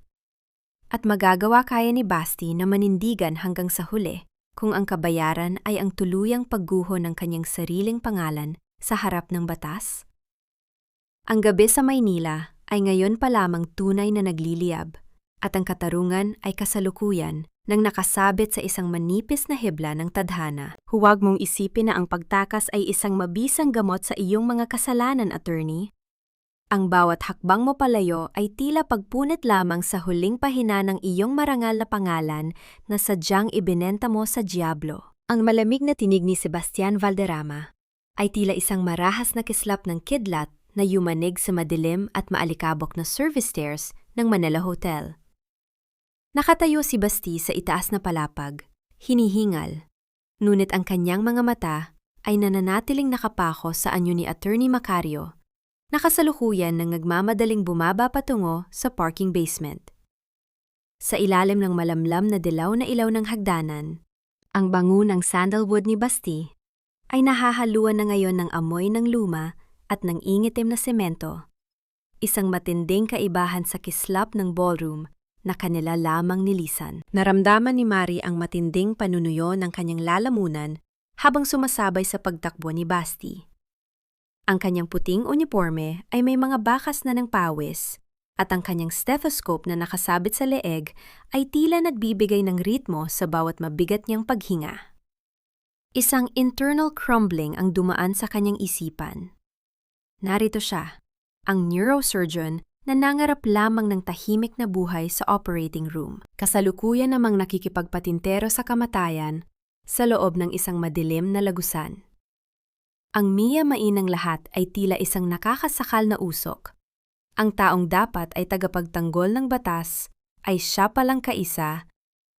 At magagawa kaya ni Basti na manindigan hanggang sa huli kung ang kabayaran ay ang tuluyang pagguho ng kanyang sariling pangalan sa harap ng batas? Ang gabi sa Maynila ay ngayon pa lamang tunay na nagliliyab at ang katarungan ay kasalukuyan nang nakasabit sa isang manipis na hibla ng tadhana. Huwag mong isipin na ang pagtakas ay isang mabisang gamot sa iyong mga kasalanan, attorney. Ang bawat hakbang mo palayo ay tila pagpunit lamang sa huling pahina ng iyong marangal na pangalan na sadyang ibinenta mo sa diablo. Ang malamig na tinig ni Sebastian Valderrama ay tila isang marahas na kislap ng kidlat na yumanig sa madilim at maalikabok na service stairs ng Manila Hotel. Nakatayo si Basti sa itaas na palapag, hinihingal, ngunit ang kanyang mga mata ay nananatiling nakapako sa anyo ni Attorney Macario, nakasalukuyan ng nagmamadaling bumaba patungo sa parking basement. Sa ilalim ng malamlam na dilaw na ilaw ng hagdanan, ang bango ng sandalwood ni Basti ay nahahaluan na ngayon ng amoy ng luma at ng ingitim na semento, isang matinding kaibahan sa kislap ng ballroom na kanila lamang nilisan. Naramdaman ni Mari ang matinding panunuyo ng kanyang lalamunan habang sumasabay sa pagtakbo ni Basti. Ang kanyang puting uniforme ay may mga bakas na ng pawis at ang kanyang stethoscope na nakasabit sa leeg ay tila nagbibigay ng ritmo sa bawat mabigat niyang paghinga. Isang internal crumbling ang dumaan sa kanyang isipan. Narito siya, ang neurosurgeon na nangarap lamang ng tahimik na buhay sa operating room. Kasalukuyan namang nakikipagpatintero sa kamatayan sa loob ng isang madilim na lagusan. Ang miya-mainang lahat ay tila isang nakakasakal na usok. Ang taong dapat ay tagapagtanggol ng batas ay siya palang kaisa,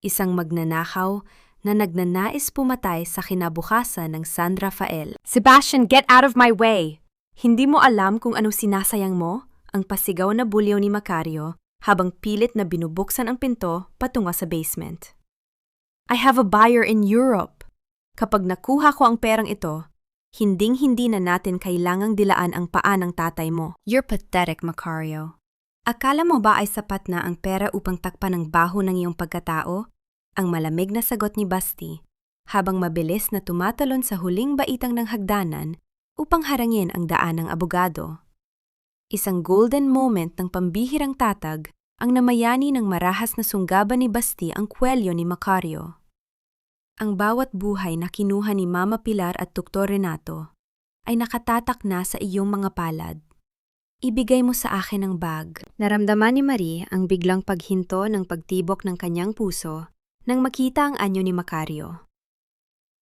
isang magnanakaw na nagnanais pumatay sa kinabukasan ng San Rafael. Sebastian, get out of my way! Hindi mo alam kung anong sinasayang mo? Ang pasigaw na bulyaw ni Macario habang pilit na binubuksan ang pinto patungo sa basement. I have a buyer in Europe. Kapag nakuha ko ang perang ito, hinding-hindi na natin kailangang dilaan ang paa ng tatay mo. You're pathetic, Macario. Akala mo ba ay sapat na ang pera upang takpan ang baho ng iyong pagkatao? Ang malamig na sagot ni Basti habang mabilis na tumatalon sa huling baitang ng hagdanan upang harangin ang daan ng abogado. Isang golden moment ng pambihirang tatag ang namayani ng marahas na sunggaban ni Basti ang kwelyo ni Macario. Ang bawat buhay na kinuha ni Mama Pilar at Dr. Renato ay nakatatak na sa iyong mga palad. Ibigay mo sa akin ang bag. Naramdaman ni Marie ang biglang paghinto ng pagtibok ng kanyang puso nang makita ang anyo ni Macario.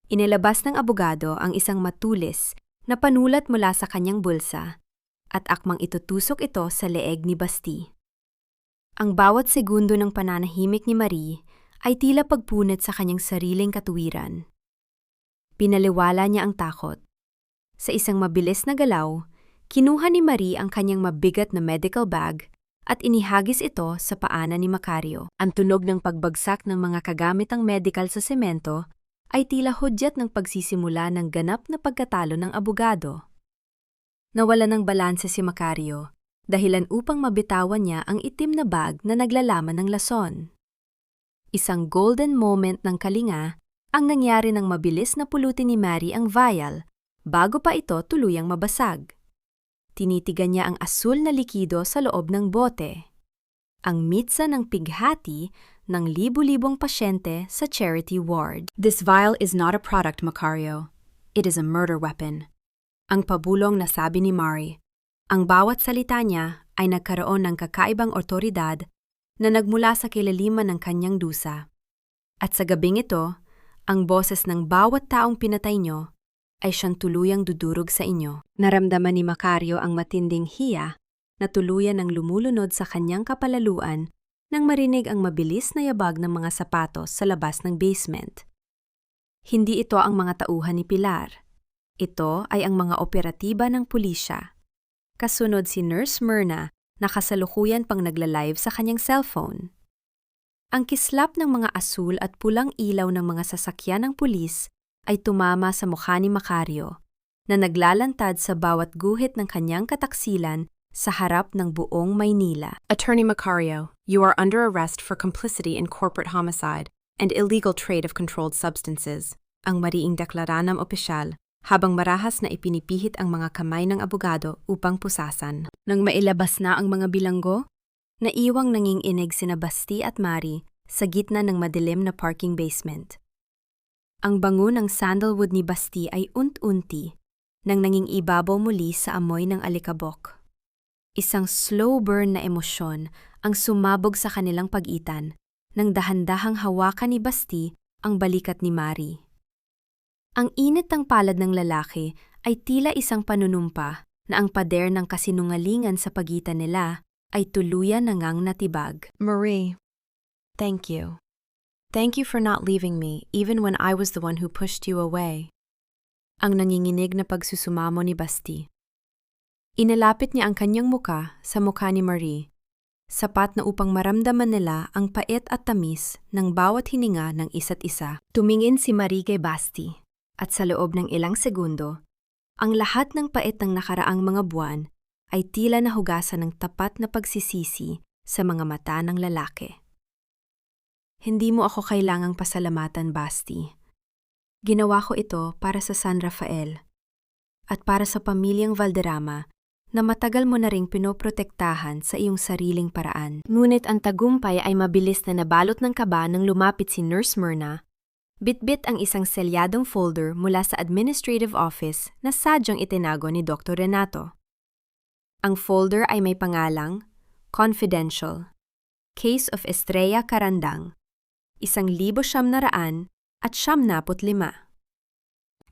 Inilabas ng abogado ang isang matulis na panulat mula sa kanyang bulsa at akmang itutusok ito sa leeg ni Basti. Ang bawat segundo ng pananahimik ni Marie ay tila pagpunit sa kanyang sariling katuwiran. Pinaliwala niya ang takot. Sa isang mabilis na galaw, kinuha ni Marie ang kanyang mabigat na medical bag at inihagis ito sa paanan ni Macario. Ang tunog ng pagbagsak ng mga kagamitang medical sa semento ay tila hudyat ng pagsisimula ng ganap na pagkatalo ng abogado. Nawala ng balanse si Macario, dahilan upang mabitawan niya ang itim na bag na naglalaman ng lason. Isang golden moment ng kalinga ang nangyari nang mabilis na pulutin ni Mary ang vial bago pa ito tuluyang mabasag. Tinitigan niya ang asul na likido sa loob ng bote. Ang mitsa ng pighati ng libu-libong pasyente sa charity ward. This vial is not a product, Macario. It is a murder weapon. Ang pabulong na sabi ni Mari. Ang bawat salita niya ay nagkaroon ng kakaibang otoridad na nagmula sa kilaliman ng kanyang dusa. At sa gabing ito, ang boses ng bawat taong pinatay niyo ay siyang tuluyang dudurog sa inyo. Naramdaman ni Macario ang matinding hiya na tuluyan ng lumulunod sa kanyang kapalaluan nang marinig ang mabilis na yabag ng mga sapatos sa labas ng basement. Hindi ito ang mga tauhan ni Pilar. Ito ay ang mga operatiba ng pulisya. Kasunod si Nurse Myrna na kasalukuyan pang nagla-live sa kanyang cellphone. Ang kislap ng mga asul at pulang ilaw ng mga sasakyan ng pulis ay tumama sa mukha ni Macario na naglalantad sa bawat guhit ng kanyang kataksilan sa harap ng buong Maynila. Attorney Macario, you are under arrest for complicity in corporate homicide and illegal trade of controlled substances. Ang mariing deklara ng opisyal habang marahas na ipinipihit ang mga kamay ng abogado upang pusasan. Nang mailabas na ang mga bilanggo, naiwang nanginginig sina Basti at Mari sa gitna ng madilim na parking basement. Ang bango ng sandalwood ni Basti ay unt-unti nang nanging ibabaw muli sa amoy ng alikabok. Isang slow burn na emosyon ang sumabog sa kanilang pagitan nang dahan-dahang hawakan ni Basti ang balikat ni Mari. Ang init ng palad ng lalaki ay tila isang panunumpa na ang pader ng kasinungalingan sa pagitan nila ay tuluyan nangang natibag. Marie, thank you. Thank you for not leaving me even when I was the one who pushed you away. Ang nanginginig na pagsusumamo ni Basti. Inalapit niya ang kanyang muka sa mukha ni Marie, sapat na upang maramdaman nila ang pait at tamis ng bawat hininga ng isa't isa. Tumingin si Marie kay Basti. At sa loob ng ilang segundo, ang lahat ng pait ng nakaraang mga buwan ay tila nahugasan ng tapat na pagsisisi sa mga mata ng lalaki. Hindi mo ako kailangang pasalamatan, Basti. Ginawa ko ito para sa San Rafael at para sa pamilyang Valderrama na matagal mo na ring pinoprotektahan sa iyong sariling paraan. Ngunit ang tagumpay ay mabilis na nabalot ng kaba nang lumapit si Nurse Myrna. Bitbit ang isang selyadong folder mula sa administrative office na sadyang itinago ni Dr. Renato. Ang folder ay may pangalang Confidential, Case of Estrella Carandang, 1,900 at 75.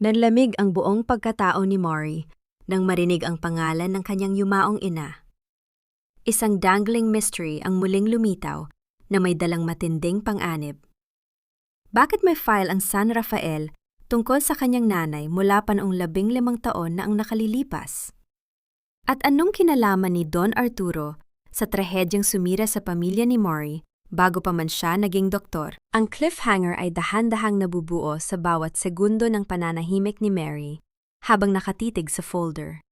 Nanlamig ang buong pagkatao ni Mari nang marinig ang pangalan ng kanyang yumaong ina. Isang dangling mystery ang muling lumitaw na may dalang matinding pang-anib. Bakit may file ang San Rafael tungkol sa kanyang nanay mula pa noong 15 taon na ang nakalilipas? At anong kinalaman ni Don Arturo sa trahedyang sumira sa pamilya ni Mari bago pa man siya naging doktor? Ang cliffhanger ay dahan-dahang nabubuo sa bawat segundo ng pananahimik ni Mary habang nakatitig sa folder.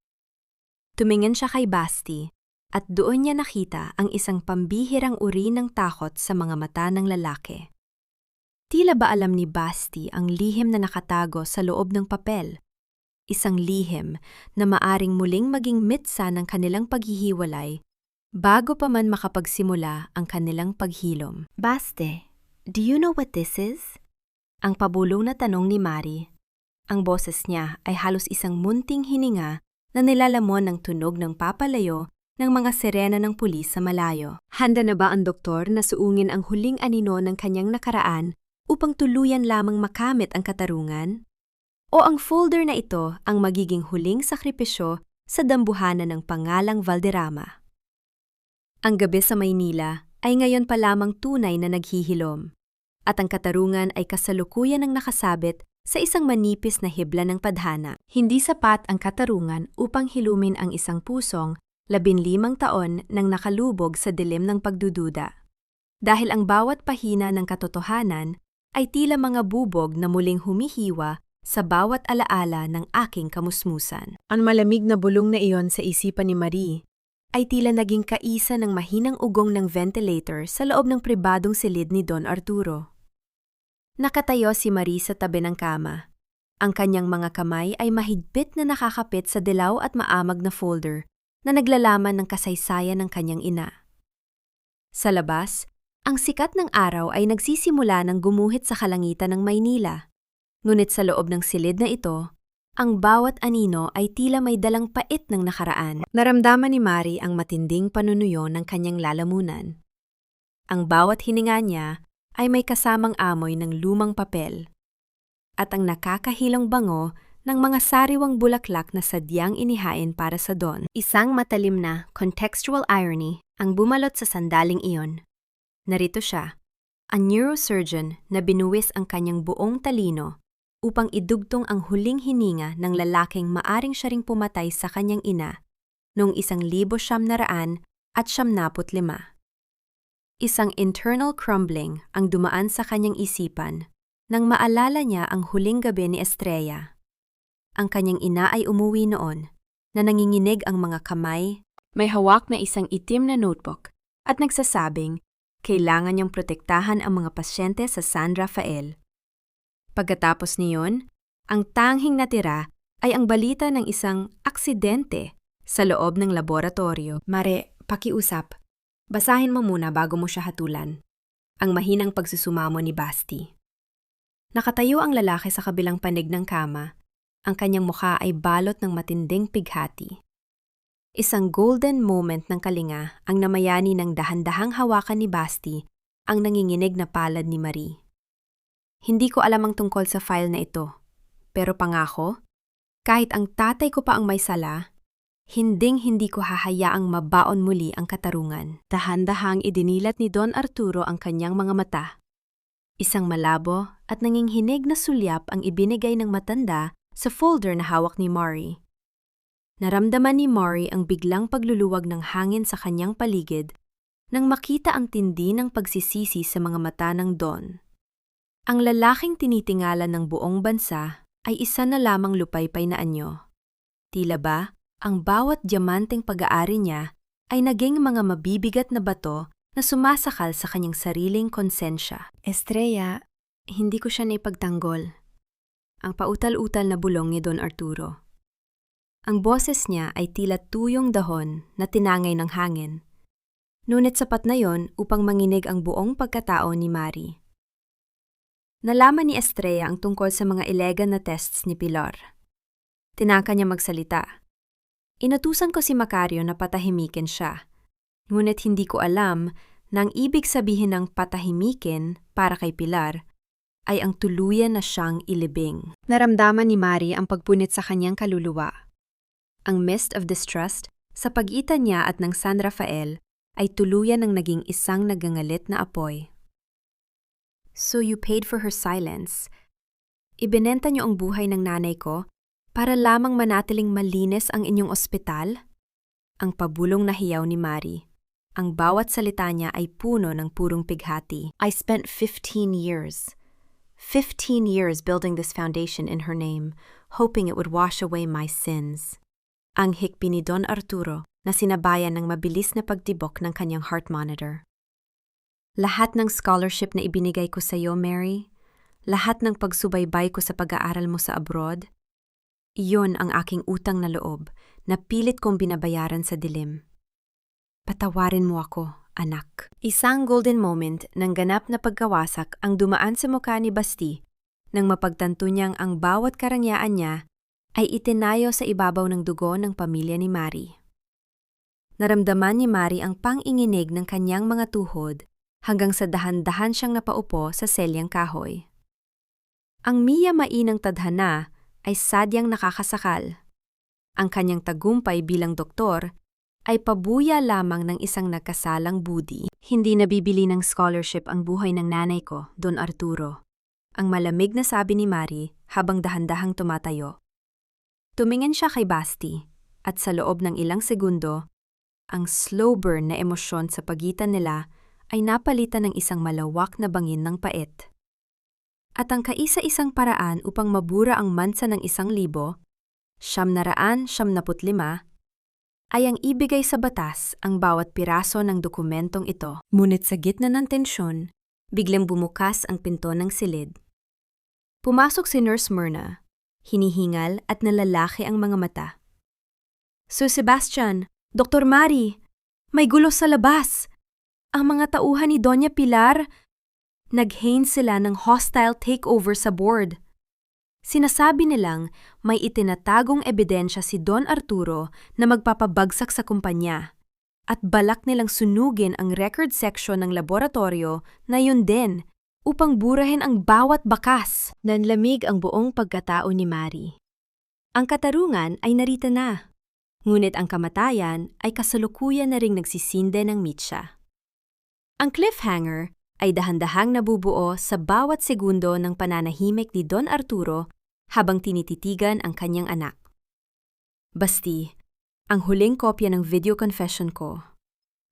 Tumingin siya kay Basti at doon niya nakita ang isang pambihirang uri ng takot sa mga mata ng lalaki. Tila ba alam ni Basti ang lihim na nakatago sa loob ng papel? Isang lihim na maaring muling maging mitsa ng kanilang paghihiwalay bago pa man makapagsimula ang kanilang paghilom. Basti, do you know what this is? Ang pabulong na tanong ni Mari. Ang boses niya ay halos isang munting hininga na nilalamon ng tunog ng papalayo ng mga sirena ng pulis sa malayo. Handa na ba ang doktor na suungin ang huling anino ng kanyang nakaraan upang tuluyan lamang makamit ang katarungan? O ang folder na ito ang magiging huling sakripisyo sa dambuhanan ng pangalang Valderrama? Ang gabi sa Maynila ay ngayon pa lamang tunay na naghihilom, at ang katarungan ay kasalukuyan ng nakasabit sa isang manipis na hibla ng padhana. Hindi sapat ang katarungan upang hilumin ang isang pusong 15 taon nang nakalubog sa dilim ng pagdududa. Dahil ang bawat pahina ng katotohanan ay tila mga bubog na muling humihiwa sa bawat alaala ng aking kamusmusan. Ang malamig na bulong na iyon sa isipan ni Marie ay tila naging kaisa ng mahinang ugong ng ventilator sa loob ng pribadong silid ni Don Arturo. Nakatayo si Marie sa tabi ng kama. Ang kanyang mga kamay ay mahigpit na nakakapit sa dilaw at maamag na folder na naglalaman ng kasaysayan ng kanyang ina. Sa labas, ang sikat ng araw ay nagsisimula ng gumuhit sa kalangitan ng Maynila. Ngunit sa loob ng silid na ito, ang bawat anino ay tila may dalang pait ng nakaraan. Naramdaman ni Marie ang matinding panunuyo ng kanyang lalamunan. Ang bawat hininga niya ay may kasamang amoy ng lumang papel at ang nakakahilong bango ng mga sariwang bulaklak na sadyang inihain para sa Don. Isang matalim na contextual irony ang bumalot sa sandaling iyon. Narito siya, ang neurosurgeon na binuwis ang kanyang buong talino upang idugtong ang huling hininga ng lalaking maaring siya ring pumatay sa kanyang ina noong 1975. Isang internal crumbling ang dumaan sa kanyang isipan nang maalala niya ang huling gabi ni Estrella. Ang kanyang ina ay umuwi noon na nanginginig ang mga kamay, may hawak na isang itim na notebook at nagsasabing kailangan niyang protektahan ang mga pasyente sa San Rafael. Pagkatapos niyon, ang tanghing natira ay ang balita ng isang aksidente sa loob ng laboratorio. Mare, pakiusap. Basahin mo muna bago mo siya hatulan. Ang mahinang pagsusumamo ni Basti. Nakatayo ang lalaki sa kabilang panig ng kama. Ang kanyang mukha ay balot ng matinding pighati. Isang golden moment ng kalinga ang namayani ng dahan-dahang hawakan ni Basti ang nanginginig na palad ni Marie. Hindi ko alam ang tungkol sa file na ito, pero pangako, kahit ang tatay ko pa ang may sala, hinding-hindi ko hahayaang mabaon muli ang katarungan. Dahan-dahang idinilat ni Don Arturo ang kanyang mga mata. Isang malabo at nanginghinig na sulyap ang ibinigay ng matanda sa folder na hawak ni Marie. Naramdaman ni Marie ang biglang pagluluwag ng hangin sa kanyang paligid nang makita ang tindi ng pagsisisi sa mga mata ng Don. Ang lalaking tinitingala ng buong bansa ay isa na lamang lupaypay na anyo. Tila ba, ang bawat diamanteng pag-aari niya ay naging mga mabibigat na bato na sumasakal sa kanyang sariling konsensya. Estrella, Hindi ko siya naipagtanggol. Ang pautal-utal na bulong ni Don Arturo. Ang boses niya ay tila tuyong dahon na tinangay ng hangin. Ngunit sapat na yon upang manginig ang buong pagkatao ni Marie. Nalaman ni Estrella ang tungkol sa mga illegal na tests ni Pilar. Tinaka niya magsalita. Inutusan ko si Macario na patahimikin siya. Ngunit hindi ko alam na ang ibig sabihin ng patahimikin para kay Pilar ay ang tuluyan na siyang ilibing. naramdaman ni Marie ang pagpunit sa kanyang kaluluwa. Ang mist of distrust sa pagitan niya at ng San Rafael ay tuluyan ng naging isang nagangalit na apoy. So you paid for her silence. Ibinenta niyo ang buhay ng nanay ko para lamang manatiling malinis ang inyong ospital? Ang pabulong na hiyaw ni Marie. Ang bawat salita niya ay puno ng purong pighati. I spent 15 years building this foundation in her name, hoping it would wash away my sins. Ang hikbi ni Don Arturo na sinabayan ng mabilis na pagtibok ng kanyang heart monitor. Lahat ng scholarship na ibinigay ko sa iyo, Mary, lahat ng pagsubaybay ko sa pag-aaral mo sa abroad, iyon ang aking utang na loob na pilit kong binabayaran sa dilim. Patawarin mo ako, anak. Isang golden moment ng ganap na pagkawasak ang dumaan sa mukha ni Basti nang mapagtanto niyang ang bawat karangyaan niya ay itinayo sa ibabaw ng dugo ng pamilya ni Marie. Naramdaman ni Marie ang pang-inginig ng kanyang mga tuhod hanggang sa dahan-dahan siyang napaupo sa selyang kahoy. Ang miya-mainang tadhana ay sadyang nakakasakal. Ang kanyang tagumpay bilang doktor ay pabuya lamang ng isang nagkasalang budi. Hindi nabibili ng scholarship ang buhay ng nanay ko, Don Arturo. Ang malamig na sabi ni Marie habang dahan-dahang tumatayo. Tumingin siya kay Basti at sa loob ng ilang segundo, ang slow burn na emosyon sa pagitan nila ay napalitan ng isang malawak na bangin ng pait. At ang kaisa-isang paraan upang mabura ang mansa ng 1,000, 975, ay ang ibigay sa batas ang bawat piraso ng dokumentong ito. Ngunit sa gitna ng tensyon, biglang bumukas ang pinto ng silid. Pumasok si Nurse Myrna, hinihingal at nalalaki ang mga mata. Sir Sebastian, Dr. Mari, may gulo sa labas. Ang mga tauhan ni Doña Pilar, naghain sila ng hostile takeover sa board. Sinasabi nilang may itinatagong ebidensya si Don Arturo na magpapabagsak sa kumpanya at balak nilang sunugin ang record section ng laboratorio na yun din upang burahin ang bawat bakas. Nanlamig ang buong pagkatao ni Mari. Ang katarungan ay narita na, ngunit ang kamatayan ay kasalukuyan na ring nagsisinde ng mitsa. Ang cliffhanger ay dahan-dahang nabubuo sa bawat segundo ng pananahimik ni Don Arturo habang tinititigan ang kanyang anak. Basti, ang huling kopya ng video confession ko,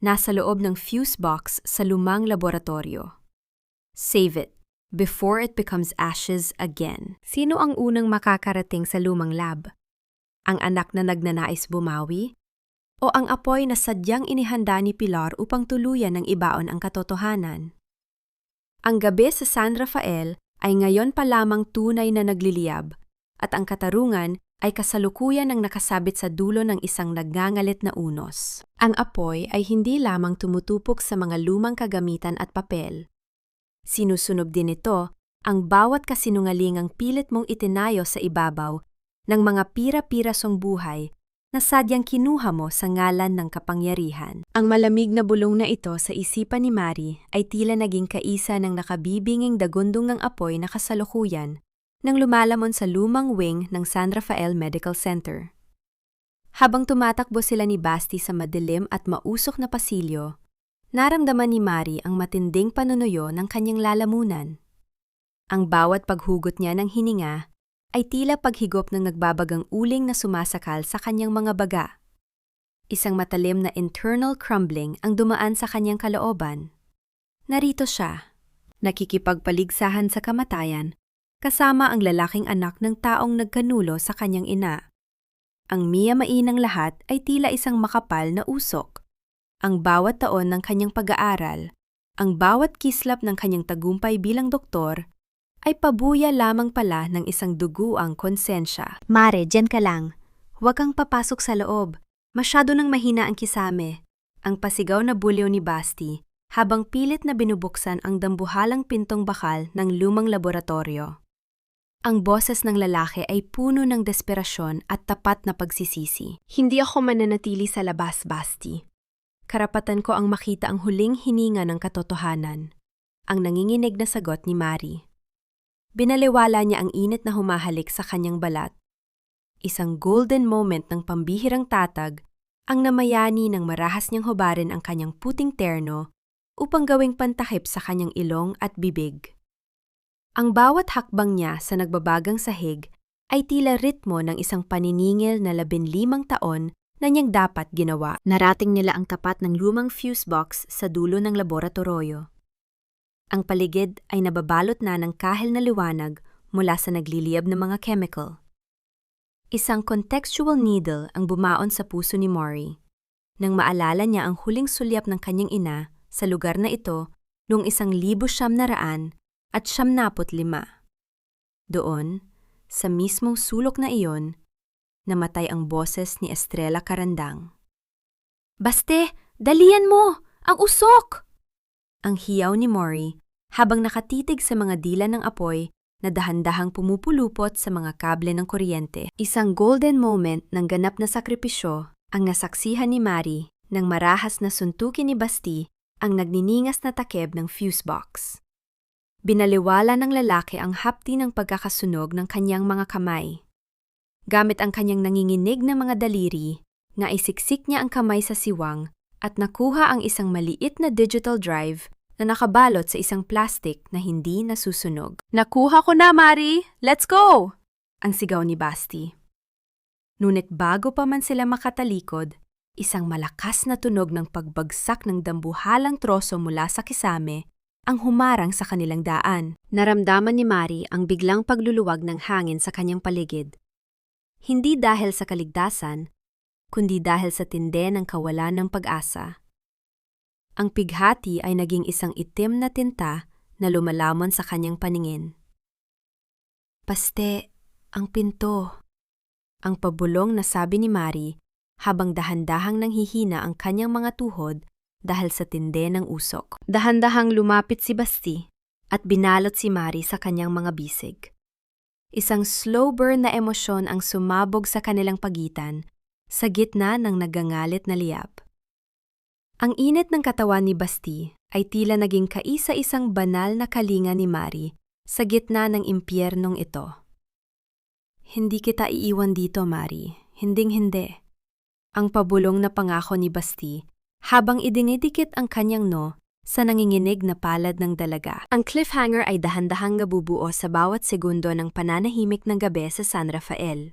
nasa loob ng fuse box sa lumang laboratorio. Save it before it becomes ashes again. Sino ang unang makakarating sa lumang lab? Ang anak na nagnanais bumawi? O ang apoy na sadyang inihanda ni Pilar upang tuluyan ng ibaon ang katotohanan? Ang gabi sa San Rafael ay ngayon pa lamang tunay na nagliliyab at ang katarungan ay kasalukuyan ng nakasabit sa dulo ng isang nagngangalit na unos. Ang apoy ay hindi lamang tumutupok sa mga lumang kagamitan at papel. Sinusunog din ito ang bawat kasinungalingang pilit mong itinayo sa ibabaw ng mga pira-pirasong buhay na sadyang kinuha mo sa ngalan ng kapangyarihan. Ang malamig na bulong na ito sa isipan ni Mari ay tila naging kaisa ng nakabibinging dagundong ng apoy na kasalukuyan nang lumalamon sa lumang wing ng San Rafael Medical Center. Habang tumatakbo sila ni Basti sa madilim at mausok na pasilyo, naramdaman ni Mari ang matinding panunuyo ng kanyang lalamunan. Ang bawat paghugot niya ng hininga ay tila paghigop ng nagbabagang uling na sumasakal sa kanyang mga baga. Isang matalim na internal crumbling ang dumaan sa kanyang kalooban. Narito siya, nakikipagpaligsahan sa kamatayan, kasama ang lalaking anak ng taong nagkanulo sa kanyang ina. Ang miya-mainang lahat ay tila isang makapal na usok. Ang bawat taon ng kanyang pag-aaral, ang bawat kislap ng kanyang tagumpay bilang doktor, ay pabuya lamang pala ng isang duguang konsensya. Mare, dyan ka lang. Huwag kang papasok sa loob. Masyado nang mahina ang kisame. Ang pasigaw na bulyo ni Basti habang pilit na binubuksan ang dambuhalang pintong bakal ng lumang laboratorio. Ang boses ng lalaki ay puno ng desperasyon at tapat na pagsisisi. Hindi ako mananatili sa labas, Basti. Karapatan ko ang makita ang huling hininga ng katotohanan. Ang nanginginig na sagot ni Mari. Binaliwala niya ang init na humahalik sa kanyang balat. Isang golden moment ng pambihirang tatag ang namayani ng marahas niyang hubarin ang kanyang puting terno upang gawing pantakip sa kanyang ilong at bibig. Ang bawat hakbang niya sa nagbabagang sahig ay tila ritmo ng isang paniningil na 15 taon na niyang dapat ginawa. Narating nila ang tapat ng lumang fuse box sa dulo ng laboratorio. Ang paligid ay nababalot na ng kahel na liwanag mula sa nagliliyab na mga chemical. Isang contextual needle ang bumaon sa puso ni Maury nang maalala niya ang huling sulyap ng kanyang ina sa lugar na ito noong 1995. Doon, sa mismong sulok na iyon, namatay ang boses ni Estrella Carandang. "Baste, dalian mo! Ang usok!" Ang hiyaw ni Maury habang nakatitig sa mga dila ng apoy na dahan-dahang pumupulupot sa mga kable ng kuryente. Isang golden moment ng ganap na sakripisyo ang nasaksihan ni Mari nang marahas na suntukin ni Basti ang nagniningas na takeb ng fuse box. Binaliwala ng lalaki ang hapti ng pagkakasunog ng kanyang mga kamay. Gamit ang kanyang nanginginig na mga daliri, naisiksik niya ang kamay sa siwang at nakuha ang isang maliit na digital drive na nakabalot sa isang plastic na hindi nasusunog. Nakuha ko na, Mari! Let's go! Ang sigaw ni Basti. Ngunit bago pa man sila makatalikod, isang malakas na tunog ng pagbagsak ng dambuhalang troso mula sa kisame ang humarang sa kanilang daan. Naramdaman ni Mari ang biglang pagluluwag ng hangin sa kanyang paligid. Hindi dahil sa kaligtasan, kundi dahil sa tindi ng kawalan ng pag-asa. Ang pighati ay naging isang itim na tinta na lumalamon sa kanyang paningin. Paste, ang pinto. Ang pabulong na sabi ni Mari habang dahan-dahang nanghihina ang kanyang mga tuhod dahil sa tindi ng usok. Dahan-dahang lumapit si Basti at binalot si Mari sa kanyang mga bisig. Isang slow burn na emosyon ang sumabog sa kanilang pagitan sa gitna ng nagangalit na liyab. Ang init ng katawan ni Basti ay tila naging kaisa-isang banal na kalinga ni Mari sa gitna ng impyernong ito. Hindi kita iiwan dito, Mari. Hinding-hindi. Ang pabulong na pangako ni Basti habang idinidikit ang kanyang no sa nanginginig na palad ng dalaga. Ang cliffhanger ay dahan-dahang nabubuo sa bawat segundo ng pananahimik ng gabi sa San Rafael.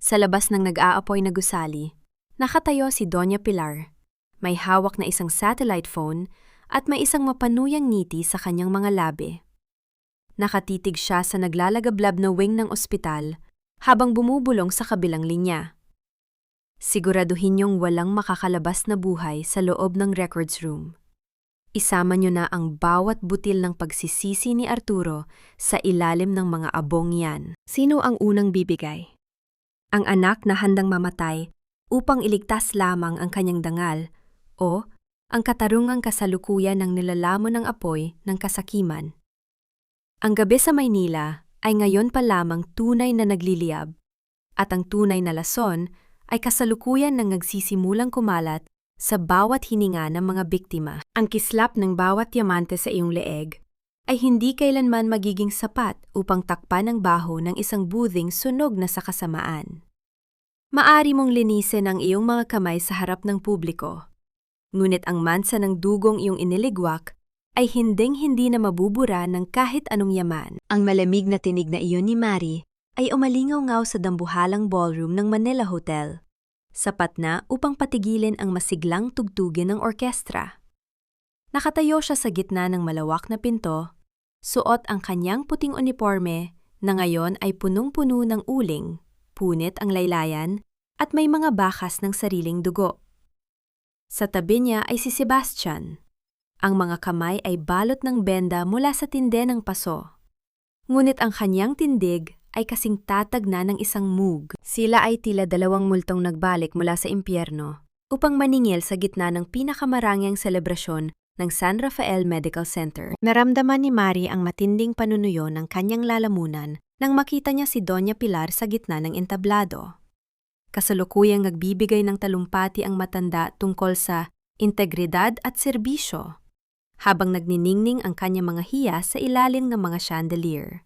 Sa labas ng nag-aapoy na gusali, nakatayo si Doña Pilar. May hawak na isang satellite phone at may isang mapanuyang ngiti sa kanyang mga labi. Nakatitig siya sa naglalagablab na wing ng ospital habang bumubulong sa kabilang linya. Siguraduhin niyong walang makakalabas na buhay sa loob ng records room. Isama niyo na ang bawat butil ng pagsisisi ni Arturo sa ilalim ng mga abong yan. Sino ang unang bibigay? Ang anak na handang mamatay upang iligtas lamang ang kanyang dangal o ang katarungang kasalukuyan ng nilalamon ng apoy ng kasakiman? Ang gabi sa Maynila ay ngayon pa lamang tunay na nagliliyab at ang tunay na lason ay kasalukuyan ng nagsisimulang kumalat sa bawat hininga ng mga biktima. Ang kislap ng bawat diamante sa iyong leeg ay hindi kailanman magiging sapat upang takpan ang baho ng isang buding sunog na sa kasamaan. Maari mong linisin ang iyong mga kamay sa harap ng publiko, ngunit ang mansa ng dugong iyong iniligwak ay hinding-hindi na mabubura ng kahit anong yaman. Ang malamig na tinig na iyon ni Mari ay umalingaw-ngaw sa dambuhalang ballroom ng Manila Hotel, sapat na upang patigilin ang masiglang tugtugin ng orkestra. Nakatayo siya sa gitna ng malawak na pinto, suot ang kanyang puting uniforme na ngayon ay punong-puno ng uling, punit ang laylayan at may mga bakas ng sariling dugo. Sa tabi niya ay si Sebastian. Ang mga kamay ay balot ng benda mula sa tinde ng paso. Ngunit ang kanyang tindig ay kasing tatag na ng isang mug. Sila ay tila dalawang multong nagbalik mula sa impyerno upang maningil sa gitna ng pinakamarangyang selebrasyon ng San Rafael Medical Center. Naramdaman ni Mari ang matinding panunuyo ng kanyang lalamunan nang makita niya si Doña Pilar sa gitna ng entablado. Kasalukuyang nagbibigay ng talumpati ang matanda tungkol sa integridad at serbisyo, habang nagniningning ang kanyang mga hiya sa ilalim ng mga chandelier.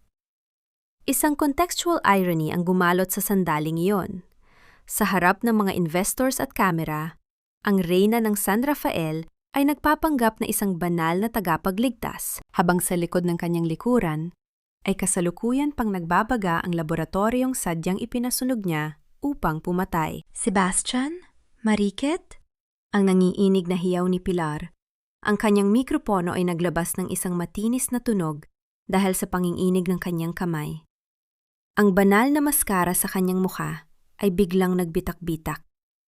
Isang contextual irony ang gumalot sa sandaling iyon. Sa harap ng mga investors at kamera, ang reyna ng San Rafael ay nagpapanggap na isang banal na tagapagligtas, habang sa likod ng kanyang likuran ay kasalukuyan pang nagbabaga ang laboratoryong sadyang ipinasunog niya upang pumatay. Sebastian? Mariket? Ang nangiinig na hiyaw ni Pilar. Ang kanyang mikropono ay naglabas ng isang matinis na tunog dahil sa panginginig ng kanyang kamay. Ang banal na maskara sa kanyang mukha ay biglang nagbitak-bitak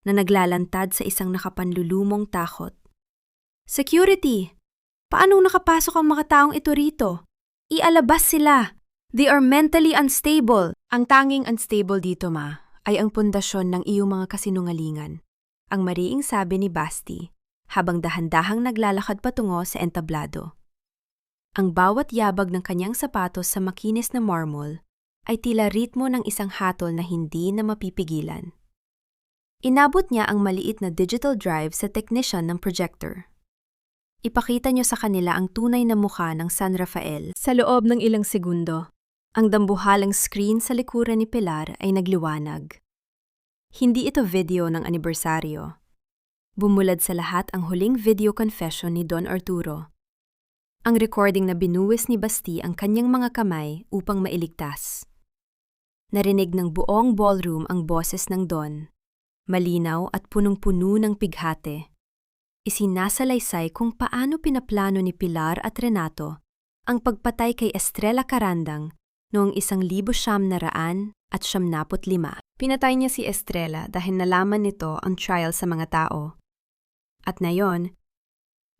na naglalantad sa isang nakapanlulumong takot. Security! Paanong nakapasok ang mga taong ito rito? Ialabas sila! They are mentally unstable! Ang tanging unstable dito, ma, ay ang pundasyon ng iyong mga kasinungalingan. Ang mariing sabi ni Basti, habang dahan-dahang naglalakad patungo sa entablado. Ang bawat yabag ng kanyang sapatos sa makinis na marmol ay tila ritmo ng isang hatol na hindi na mapipigilan. Inabot niya ang maliit na digital drive sa technician ng projector. Ipakita niyo sa kanila ang tunay na mukha ng San Rafael. Sa loob ng ilang segundo, ang dambuhalang screen sa likuran ni Pilar ay nagliwanag. Hindi ito video ng anibersaryo. Bumulad sa lahat ang huling video confession ni Don Arturo. Ang recording na binuwis ni Basti ang kanyang mga kamay upang mailigtas. Narinig ng buong ballroom ang boses ng Don, malinaw at punong-puno ng pighate. isinasalaysay kung paano pinaplano ni Pilar at Renato ang pagpatay kay Estrella Carandang noong 1975. Pinatay niya si Estrella dahil nalaman nito ang trial sa mga tao. At ngayon,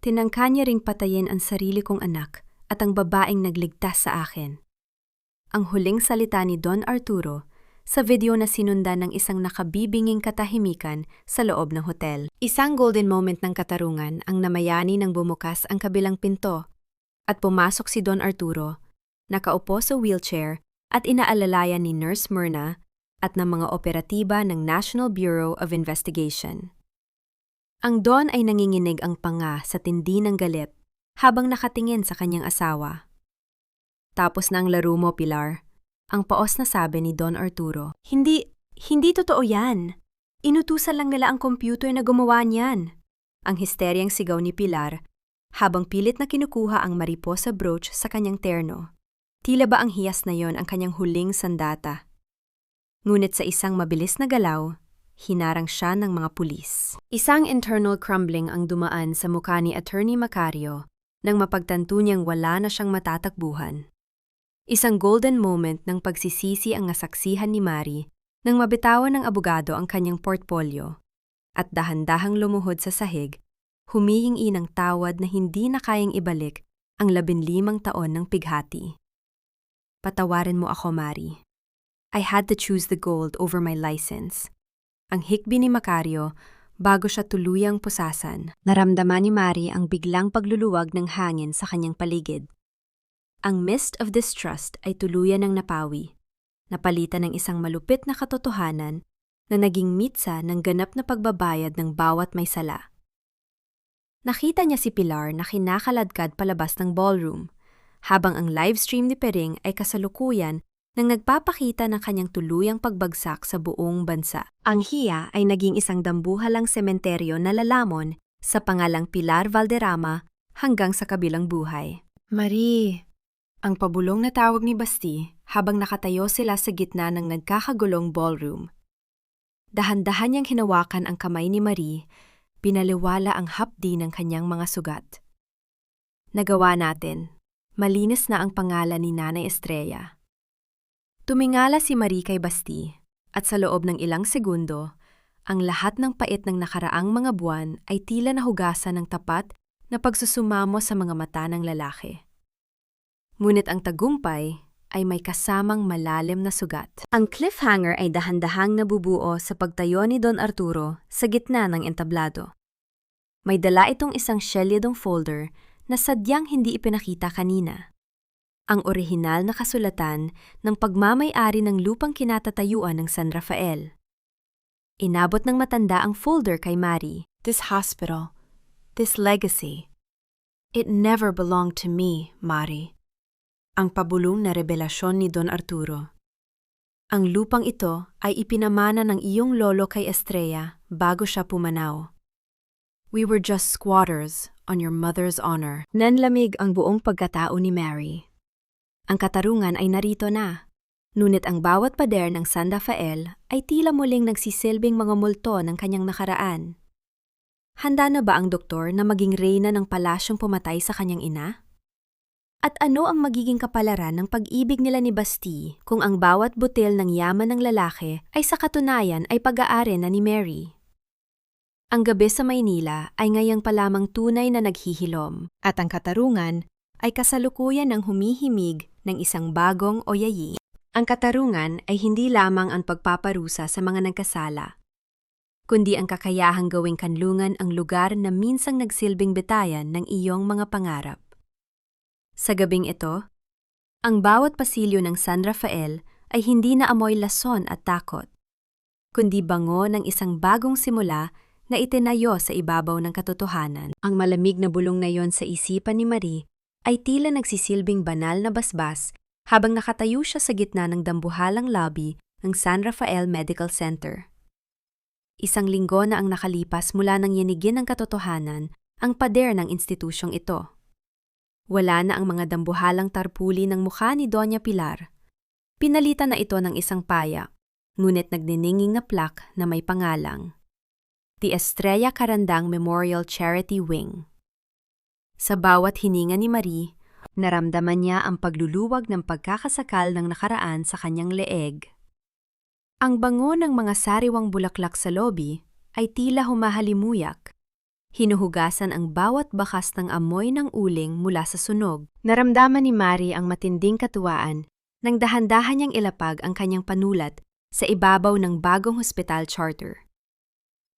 tinangka niya ring patayin ang sarili kong anak at ang babaeng nagligtas sa akin. Ang huling salita ni Don Arturo sa video na sinundan ng isang nakabibinging katahimikan sa loob ng hotel. Isang golden moment ng katarungan ang namayani nang bumukas ang kabilang pinto at pumasok si Don Arturo, nakaupo sa wheelchair at inaalalayan ni Nurse Myrna at ng mga operatiba ng National Bureau of Investigation. Ang Don ay nanginginig ang panga sa tindi ng galit habang nakatingin sa kanyang asawa. Tapos na ang laro mo, Pilar. Ang paos na sabi ni Don Arturo. Hindi totoo yan. Inutusan lang nila ang computer na gumawa niyan. Ang histeryang sigaw ni Pilar habang pilit na kinukuha ang mariposa brooch sa kanyang terno. Tila ba ang hiyas na yon ang kanyang huling sandata? Ngunit sa isang mabilis na galaw, hinarang siya ng mga pulis. Isang internal crumbling ang dumaan sa mukha ni Attorney Macario nang mapagtanto niyang wala na siyang matatakbuhan. Isang golden moment ng pagsisisi ang nasaksihan ni Mari nang mabitawan ng abogado ang kanyang portfolio at dahan-dahang lumuhod sa sahig, humihingi ng tawad na hindi na kayang ibalik ang 15 taon ng pighati. Patawarin mo ako, Mari. I had to choose the gold over my license. Ang hikbi ni Macario bago siya tuluyang pusasan. Naramdaman ni Mari ang biglang pagluluwag ng hangin sa kanyang paligid. Ang mist of distrust ay tuluyan ng napawi, napalitan ng isang malupit na katotohanan na naging mitsa ng ganap na pagbabayad ng bawat may sala. Nakita niya si Pilar na kinakaladkad palabas ng ballroom, habang ang livestream ni Pering ay kasalukuyan nang nagpapakita ng kanyang tuluyang pagbagsak sa buong bansa. Ang hiya ay naging isang dambuhalang sementeryo na lalamon sa pangalang Pilar Valderrama hanggang sa kabilang buhay. Marie! Ang pabulong na tawag ni Basti habang nakatayo sila sa gitna ng nagkakagulong ballroom. Dahan-dahan niyang hinawakan ang kamay ni Marie, pinaliwala ang hapdi ng kanyang mga sugat. Nagawa natin. Malinis na ang pangalan ni Nanay Estrella. Tumingala si Marie kay Basti at sa loob ng ilang segundo, ang lahat ng pait ng nakaraang mga buwan ay tila nahugasan ng tapat na pagsusumamo sa mga mata ng lalaki. Ngunit ang tagumpay ay may kasamang malalim na sugat. Ang cliffhanger ay dahan-dahang nabubuo sa pagtayo ni Don Arturo sa gitna ng entablado. May dala itong isang shelyadong folder na sadyang hindi ipinakita kanina. Ang orihinal na kasulatan ng pagmamay-ari ng lupang kinatatayuan ng San Rafael. Inabot ng matanda ang folder kay Mari. This hospital, this legacy, it never belonged to me, Mari. Ang pabulong na revelasyon ni Don Arturo. Ang lupang ito ay ipinamana ng iyong lolo kay Estrella bago siya pumanaw. We were just squatters on your mother's honor. Nanlamig ang buong pagkatao ni Mary. Ang katarungan ay narito na. Ngunit ang bawat pader ng San Rafael ay tila muling nagsisilbing mga multo ng kanyang nakaraan. Handa na ba ang doktor na maging reyna ng palasyong pumatay sa kanyang ina? At ano ang magiging kapalaran ng pag-ibig nila ni Basti kung ang bawat butil ng yaman ng lalaki ay sa katunayan ay pag-aari na ni Mary? Ang gabi sa Maynila ay ngayang pa lamang tunay na naghihilom at ang katarungan ay kasalukuyan ng humihimig ng isang bagong oyayi. Ang katarungan ay hindi lamang ang pagpaparusa sa mga nagkasala, kundi ang kakayahang gawing kanlungan ang lugar na minsang nagsilbing bitayan ng iyong mga pangarap. Sa gabing ito, ang bawat pasilyo ng San Rafael ay hindi na amoy lason at takot, kundi bango ng isang bagong simula na itinayo sa ibabaw ng katotohanan. Ang malamig na bulong na yon sa isipan ni Marie ay tila nagsisilbing banal na basbas habang nakatayo siya sa gitna ng dambuhalang lobby ng San Rafael Medical Center. Isang linggo na ang nakalipas mula nang yanigin ng katotohanan ang pader ng institusyong ito. Wala na ang mga dambuhalang tarpuli ng mukha ni Doña Pilar. Pinalitan na ito ng isang paya, ngunit nagnininging na plak na may pangalang. the Estrella Carandang Memorial Charity Wing. Sa bawat hininga ni Marie, naramdaman niya ang pagluluwag ng pagkakasakal ng nakaraan sa kanyang leeg. Ang bango ng mga sariwang bulaklak sa lobby ay tila humahalimuyak. Hinuhugasan ang bawat bakas ng amoy ng uling mula sa sunog. Naramdaman ni Marie ang matinding katuwaan nang dahan-dahan niyang ilapag ang kanyang panulat sa ibabaw ng bagong hospital charter.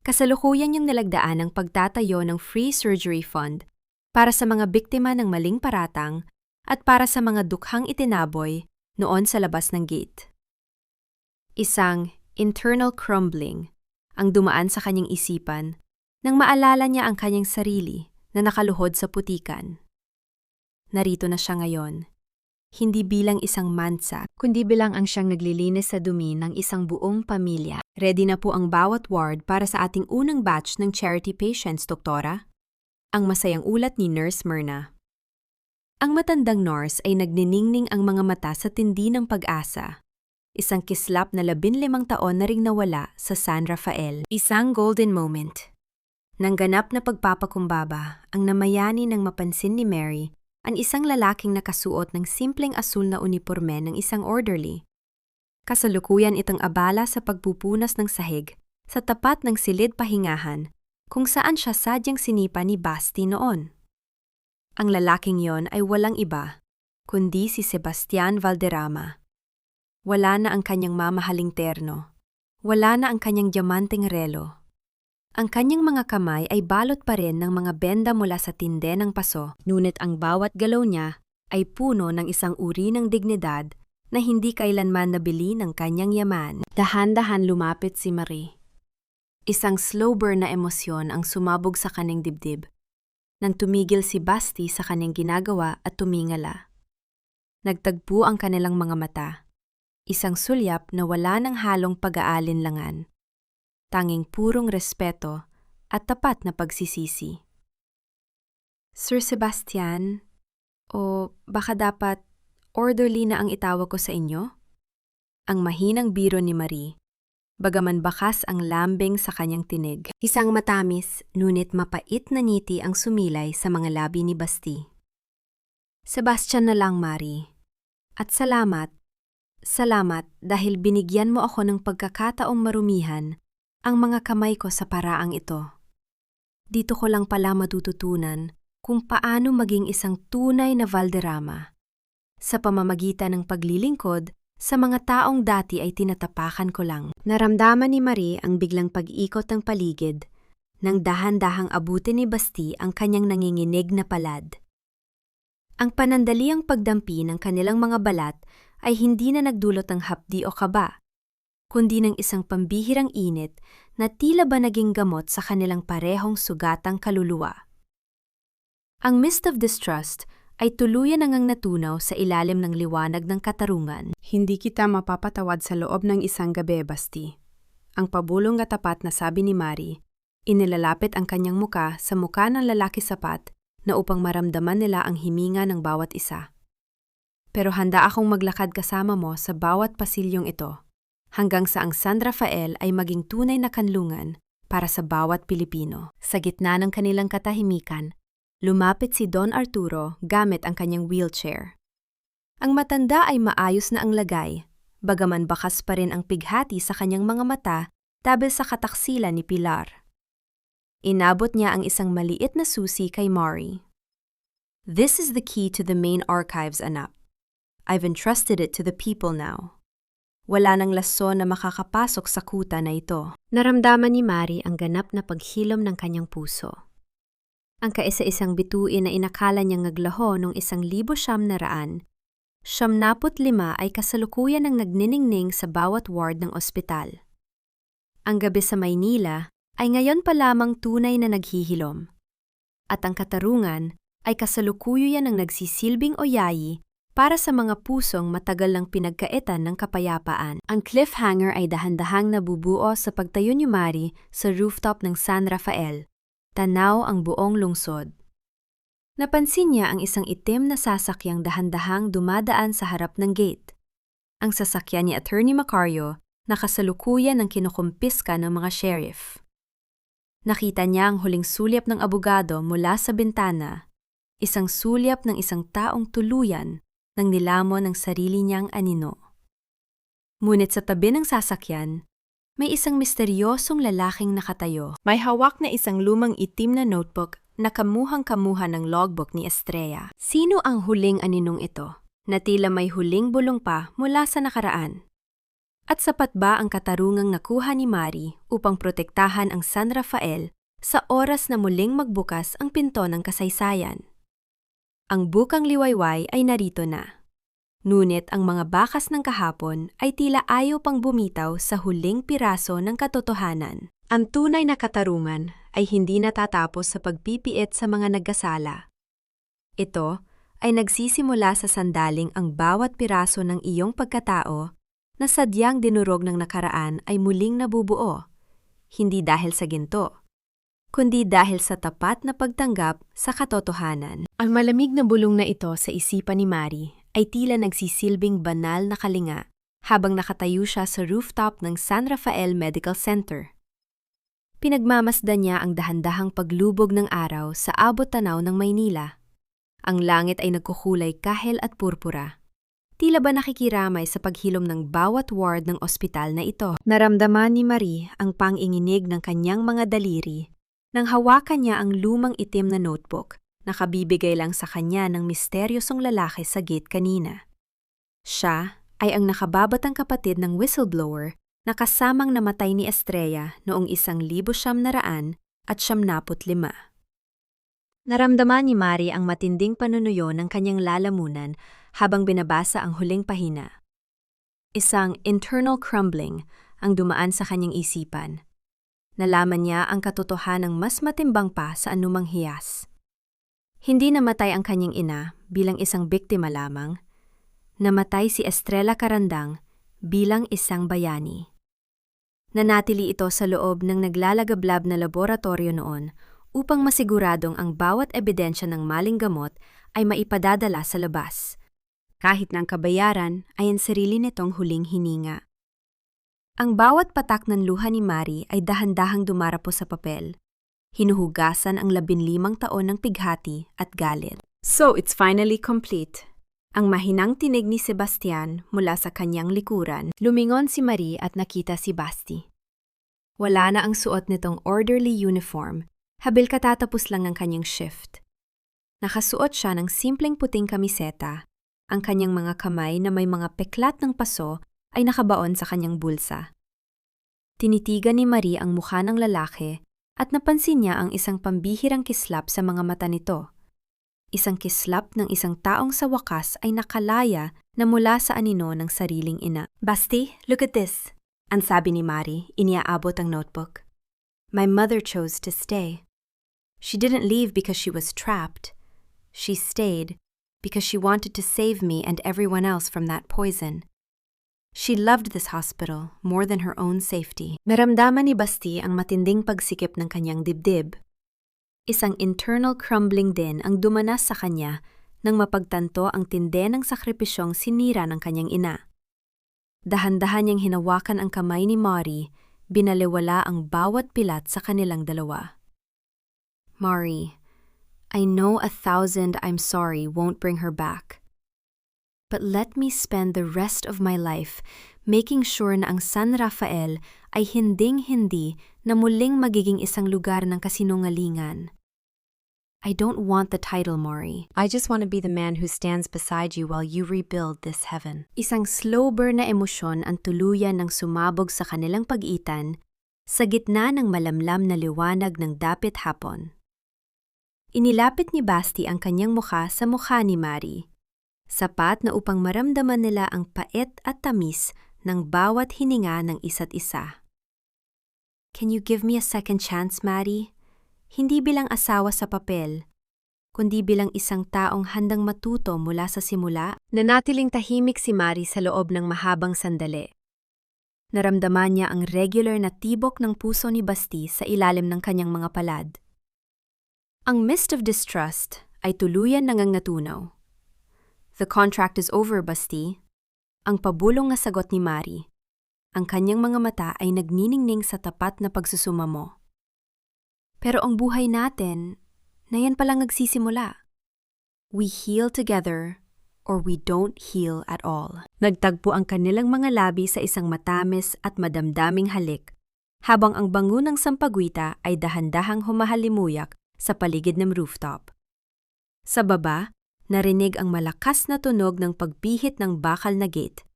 Kasalukuyan niyang nilagdaan ang pagtatayo ng Free Surgery Fund para sa mga biktima ng maling paratang at para sa mga dukhang itinaboy noon sa labas ng gate. Isang internal crumbling ang dumaan sa kanyang isipan nang maalala niya ang kanyang sarili na nakaluhod sa putikan. Narito na siya ngayon, hindi bilang isang mansa, kundi bilang ang siyang naglilinis sa dumi ng isang buong pamilya. Ready na po ang bawat ward para sa ating unang batch ng charity patients, Doktora? Ang masayang ulat ni Nurse Myrna. Ang matandang nurse ay nagniningning ang mga mata sa tindi ng pag-asa. Isang kislap na 15 taon na ring nawala sa San Rafael. Isang golden moment. Nang ganap na pagpapakumbaba, ang namayani ng mapansin ni Mary ang isang lalaking nakasuot ng simpleng asul na uniporme ng isang orderly. Kasalukuyan itong abala sa pagpupunas ng sahig sa tapat ng silid pahingahan kung saan siya sadyang sinipa ni Basti noon. Ang lalaking yon ay walang iba, kundi si Sebastian Valderrama. Wala na ang kanyang mamahaling terno. Wala na ang kanyang diamanteng relo. Ang kanyang mga kamay ay balot pa rin ng mga benda mula sa tinde ng paso, ngunit ang bawat galaw niya ay puno ng isang uri ng dignidad na hindi kailanman nabili ng kanyang yaman. Dahan-dahan lumapit si Marie. Isang slow burn na emosyon ang sumabog sa kanyang dibdib. Nang tumigil si Basti sa kanyang ginagawa at tumingala. Nagtagpo ang kanilang mga mata. Isang sulyap na wala ng halong pag-aalinlangan. Tanging purong respeto at tapat na pagsisisi. Sir Sebastian, o baka dapat orderly na ang itawag ko sa inyo? Ang mahinang biro ni Marie, bagaman bakas ang lambing sa kanyang tinig. Isang matamis, ngunit mapait na ngiti ang sumilay sa mga labi ni Basti. Sebastian na lang, Marie. At salamat dahil binigyan mo ako ng pagkakataong marumihan ang mga kamay ko sa paraang ito. Dito ko lang pala matututunan kung paano maging isang tunay na Valderrama sa pamamagitan ng paglilingkod sa mga taong dati ay tinatapakan ko lang. Naramdaman ni Marie ang biglang pag-ikot ng paligid nang dahan-dahang abutin ni Basti ang kanyang nanginginig na palad. Ang panandaliang pagdampi ng kanilang mga balat ay hindi na nagdulot ng hapdi o kaba, kundi ng isang pambihirang init na tila ba naging gamot sa kanilang parehong sugatang kaluluwa. Ang mist of distrust ay tuluyan nang natunaw sa ilalim ng liwanag ng katarungan. Hindi kita mapapatawad sa loob ng isang gabi, Basti. Ang pabulong at tapat na sabi ni Marie, inilalapit ang kanyang muka sa muka ng lalaki sapat na upang maramdaman nila ang himinga ng bawat isa. Pero handa akong maglakad kasama mo sa bawat pasilyong ito, hanggang sa ang San Rafael ay maging tunay na kanlungan para sa bawat Pilipino. Sa gitna ng kanilang katahimikan, lumapit si Don Arturo gamit ang kanyang wheelchair. Ang matanda ay maayos na ang lagay, bagaman bakas pa rin ang pighati sa kanyang mga mata dahil sa kataksilan ni Pilar. Inabot niya ang isang maliit na susi kay Mari. This is the key to the main archives, anak. I've entrusted it to the people now. Wala nang lason na makakapasok sa kuta na ito. Naramdaman ni Mari ang ganap na paghilom ng kanyang puso. Ang kaisa-isang bituin na inakala niyang naglaho nung 1,900, 75 ay kasalukuyan ng nagniningning sa bawat ward ng ospital. Ang gabi sa Maynila ay ngayon pa lamang tunay na naghihilom. At ang katarungan ay kasalukuyan ng nagsisilbing oyayi para sa mga pusong matagal lang pinagkaitan ng kapayapaan. Ang cliffhanger ay dahan-dahang nabubuo sa pagtayo ni Mari sa rooftop ng San Rafael. Tanaw ang buong lungsod. Napansin niya ang isang itim na sasakyang dahan-dahang dumadaan sa harap ng gate. Ang sasakyan ni Attorney Macario na kasalukuyan ng kinukumpiska ng mga sheriff. Nakita niya ang huling sulyap ng abogado mula sa bintana, isang sulyap ng isang taong tuluyan nang nilamon ng sarili niyang anino. Ngunit sa tabi ng sasakyan, may isang misteryosong lalaking nakatayo. May hawak na isang lumang itim na notebook na kamuhang-kamuha ng logbook ni Estrella. Sino ang huling aninong ito, na tila may huling bulong pa mula sa nakaraan? At sapat ba ang katarungang nakuha ni Mari upang protektahan ang San Rafael sa oras na muling magbukas ang pinto ng kasaysayan? Ang bukang liwayway ay narito na. Ngunit ang mga bakas ng kahapon ay tila ayaw pang bumitaw sa huling piraso ng katotohanan. Ang tunay na katarungan ay hindi natatapos sa pagpipiit sa mga nagkasala. Ito ay nagsisimula sa sandaling ang bawat piraso ng iyong pagkatao na sadyang dinurog ng nakaraan ay muling nabubuo, hindi dahil sa ginto, kundi dahil sa tapat na pagtanggap sa katotohanan. Ang malamig na bulong na ito sa isipan ni Mari ay tila nagsisilbing banal na kalinga habang nakatayo siya sa rooftop ng San Rafael Medical Center. Pinagmamasdan niya ang dahan-dahang paglubog ng araw sa abot-tanaw ng Maynila. Ang langit ay nagkukulay kahel at purpura. Tila ba nakikiramay sa paghilom ng bawat ward ng ospital na ito? Naramdaman ni Marie ang panginginig ng kanyang mga daliri nang hawakan niya ang lumang itim na notebook na kabibigay lang sa kanya ng misteryosong lalaki sa gate kanina. Siya ay ang nakababatang kapatid ng whistleblower na kasamang namatay ni Estrella noong 1975. Naramdaman ni Mari ang matinding panunuyo ng kanyang lalamunan habang binabasa ang huling pahina. Isang internal crumbling ang dumaan sa kanyang isipan. Nalaman niya ang katotohanang mas matimbang pa sa anumang hiyas. Hindi namatay ang kanyang ina bilang isang biktima lamang. Namatay si Estrella Carandang bilang isang bayani. Nanatili ito sa loob ng naglalagablab na laboratorio noon upang masiguradong ang bawat ebidensya ng maling gamot ay maipadadala sa labas, kahit na ang kabayaran ay ang sarili nitong huling hininga. Ang bawat patak ng luha ni Mari ay dahan-dahang dumarapo sa papel. Hinuhugasan ang 15 taon ng pighati at galit. So it's finally complete. Ang mahinang tinig ni Sebastian mula sa kanyang likuran. Lumingon si Marie at nakita si Basti. Wala na ang suot nitong orderly uniform, habil katatapos lang ng kanyang shift. Nakasuot siya ng simpleng puting kamiseta. Ang kanyang mga kamay na may mga peklat ng paso ay nakabaon sa kanyang bulsa. Tinitigan ni Marie ang mukha ng lalaki at napansin niya ang isang pambihirang kislap sa mga mata nito. Isang kislap ng isang taong sa wakas ay nakalaya na mula sa anino ng sariling ina. Basti, look at this. Ang sabi ni Mari, iniaabot ang notebook. My mother chose to stay. She didn't leave because she was trapped. She stayed because she wanted to save me and everyone else from that poison. She loved this hospital more than her own safety. Naramdaman ni Basti ang matinding pagsikip ng kanyang dibdib. Isang internal crumbling din ang dumanas sa kanya nang mapagtanto ang tindi ng sakripisyong sinira ng kanyang ina. Dahan-dahan niyang hinawakan ang kamay ni Mari, binaliwala ang bawat pilat sa kanilang dalawa. Mari, I know 1,000 I'm sorry won't bring her back. But let me spend the rest of my life making sure na ang San Rafael ay hinding-hindi na muling magiging isang lugar ng kasinungalingan. I don't want the title, Mari. I just want to be the man who stands beside you while you rebuild this heaven. Isang slow burn na emosyon ang tuluyan ng sumabog sa kanilang pag-itan sa gitna ng malamlam na liwanag ng dapit hapon. Inilapit ni Basti ang kanyang mukha sa mukha ni Mari. Sapat na upang maramdaman nila ang pait at tamis ng bawat hininga ng isa't isa. Can you give me a second chance, Mari? Hindi bilang asawa sa papel, kundi bilang isang taong handang matuto mula sa simula. Nanatiling tahimik si Mari sa loob ng mahabang sandali. Naramdaman niya ang regular na tibok ng puso ni Basti sa ilalim ng kanyang mga palad. Ang mist of distrust ay tuluyan nangangatunaw. The contract is over, Basti. Ang pabulong na sagot ni Mari. Ang kanyang mga mata ay nagniningning sa tapat na pagsusumamo. Pero ang buhay natin, na yan palang nagsisimula. We heal together or we don't heal at all. Nagtagpo ang kanilang mga labi sa isang matamis at madamdaming halik, habang ang bango ng sampagwita ay dahan-dahang humahalimuyak sa paligid ng rooftop. Sa baba, narinig ang malakas na tunog ng pagpihit ng bakal na gate.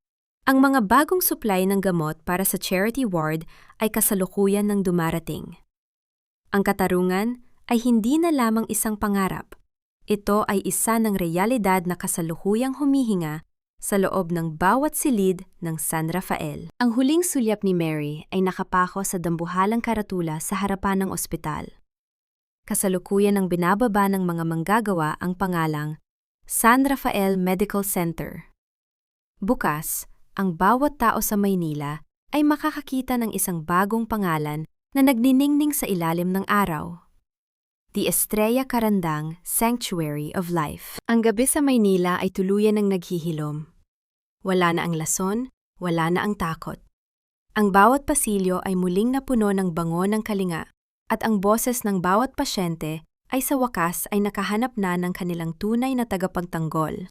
Ang mga bagong supply ng gamot para sa charity ward ay kasalukuyan ng dumarating. Ang katarungan ay hindi na lamang isang pangarap. Ito ay isa ng realidad na kasalukuyang humihinga sa loob ng bawat silid ng San Rafael. Ang huling sulyap ni Mary ay nakapako sa dambuhalang karatula sa harapan ng ospital. Kasalukuyan ang binababa ng mga manggagawa ang pangalang San Rafael Medical Center. Bukas, ang bawat tao sa Maynila ay makakakita ng isang bagong pangalan na nagniningning sa ilalim ng araw. The Estrella Carandang Sanctuary of Life. Ang gabi sa Maynila ay tuluyan ng naghihilom. Wala na ang lason, wala na ang takot. Ang bawat pasilyo ay muling napuno ng bango ng kalinga at ang boses ng bawat pasyente ay sa wakas ay nakahanap na ng kanilang tunay na tagapagtanggol.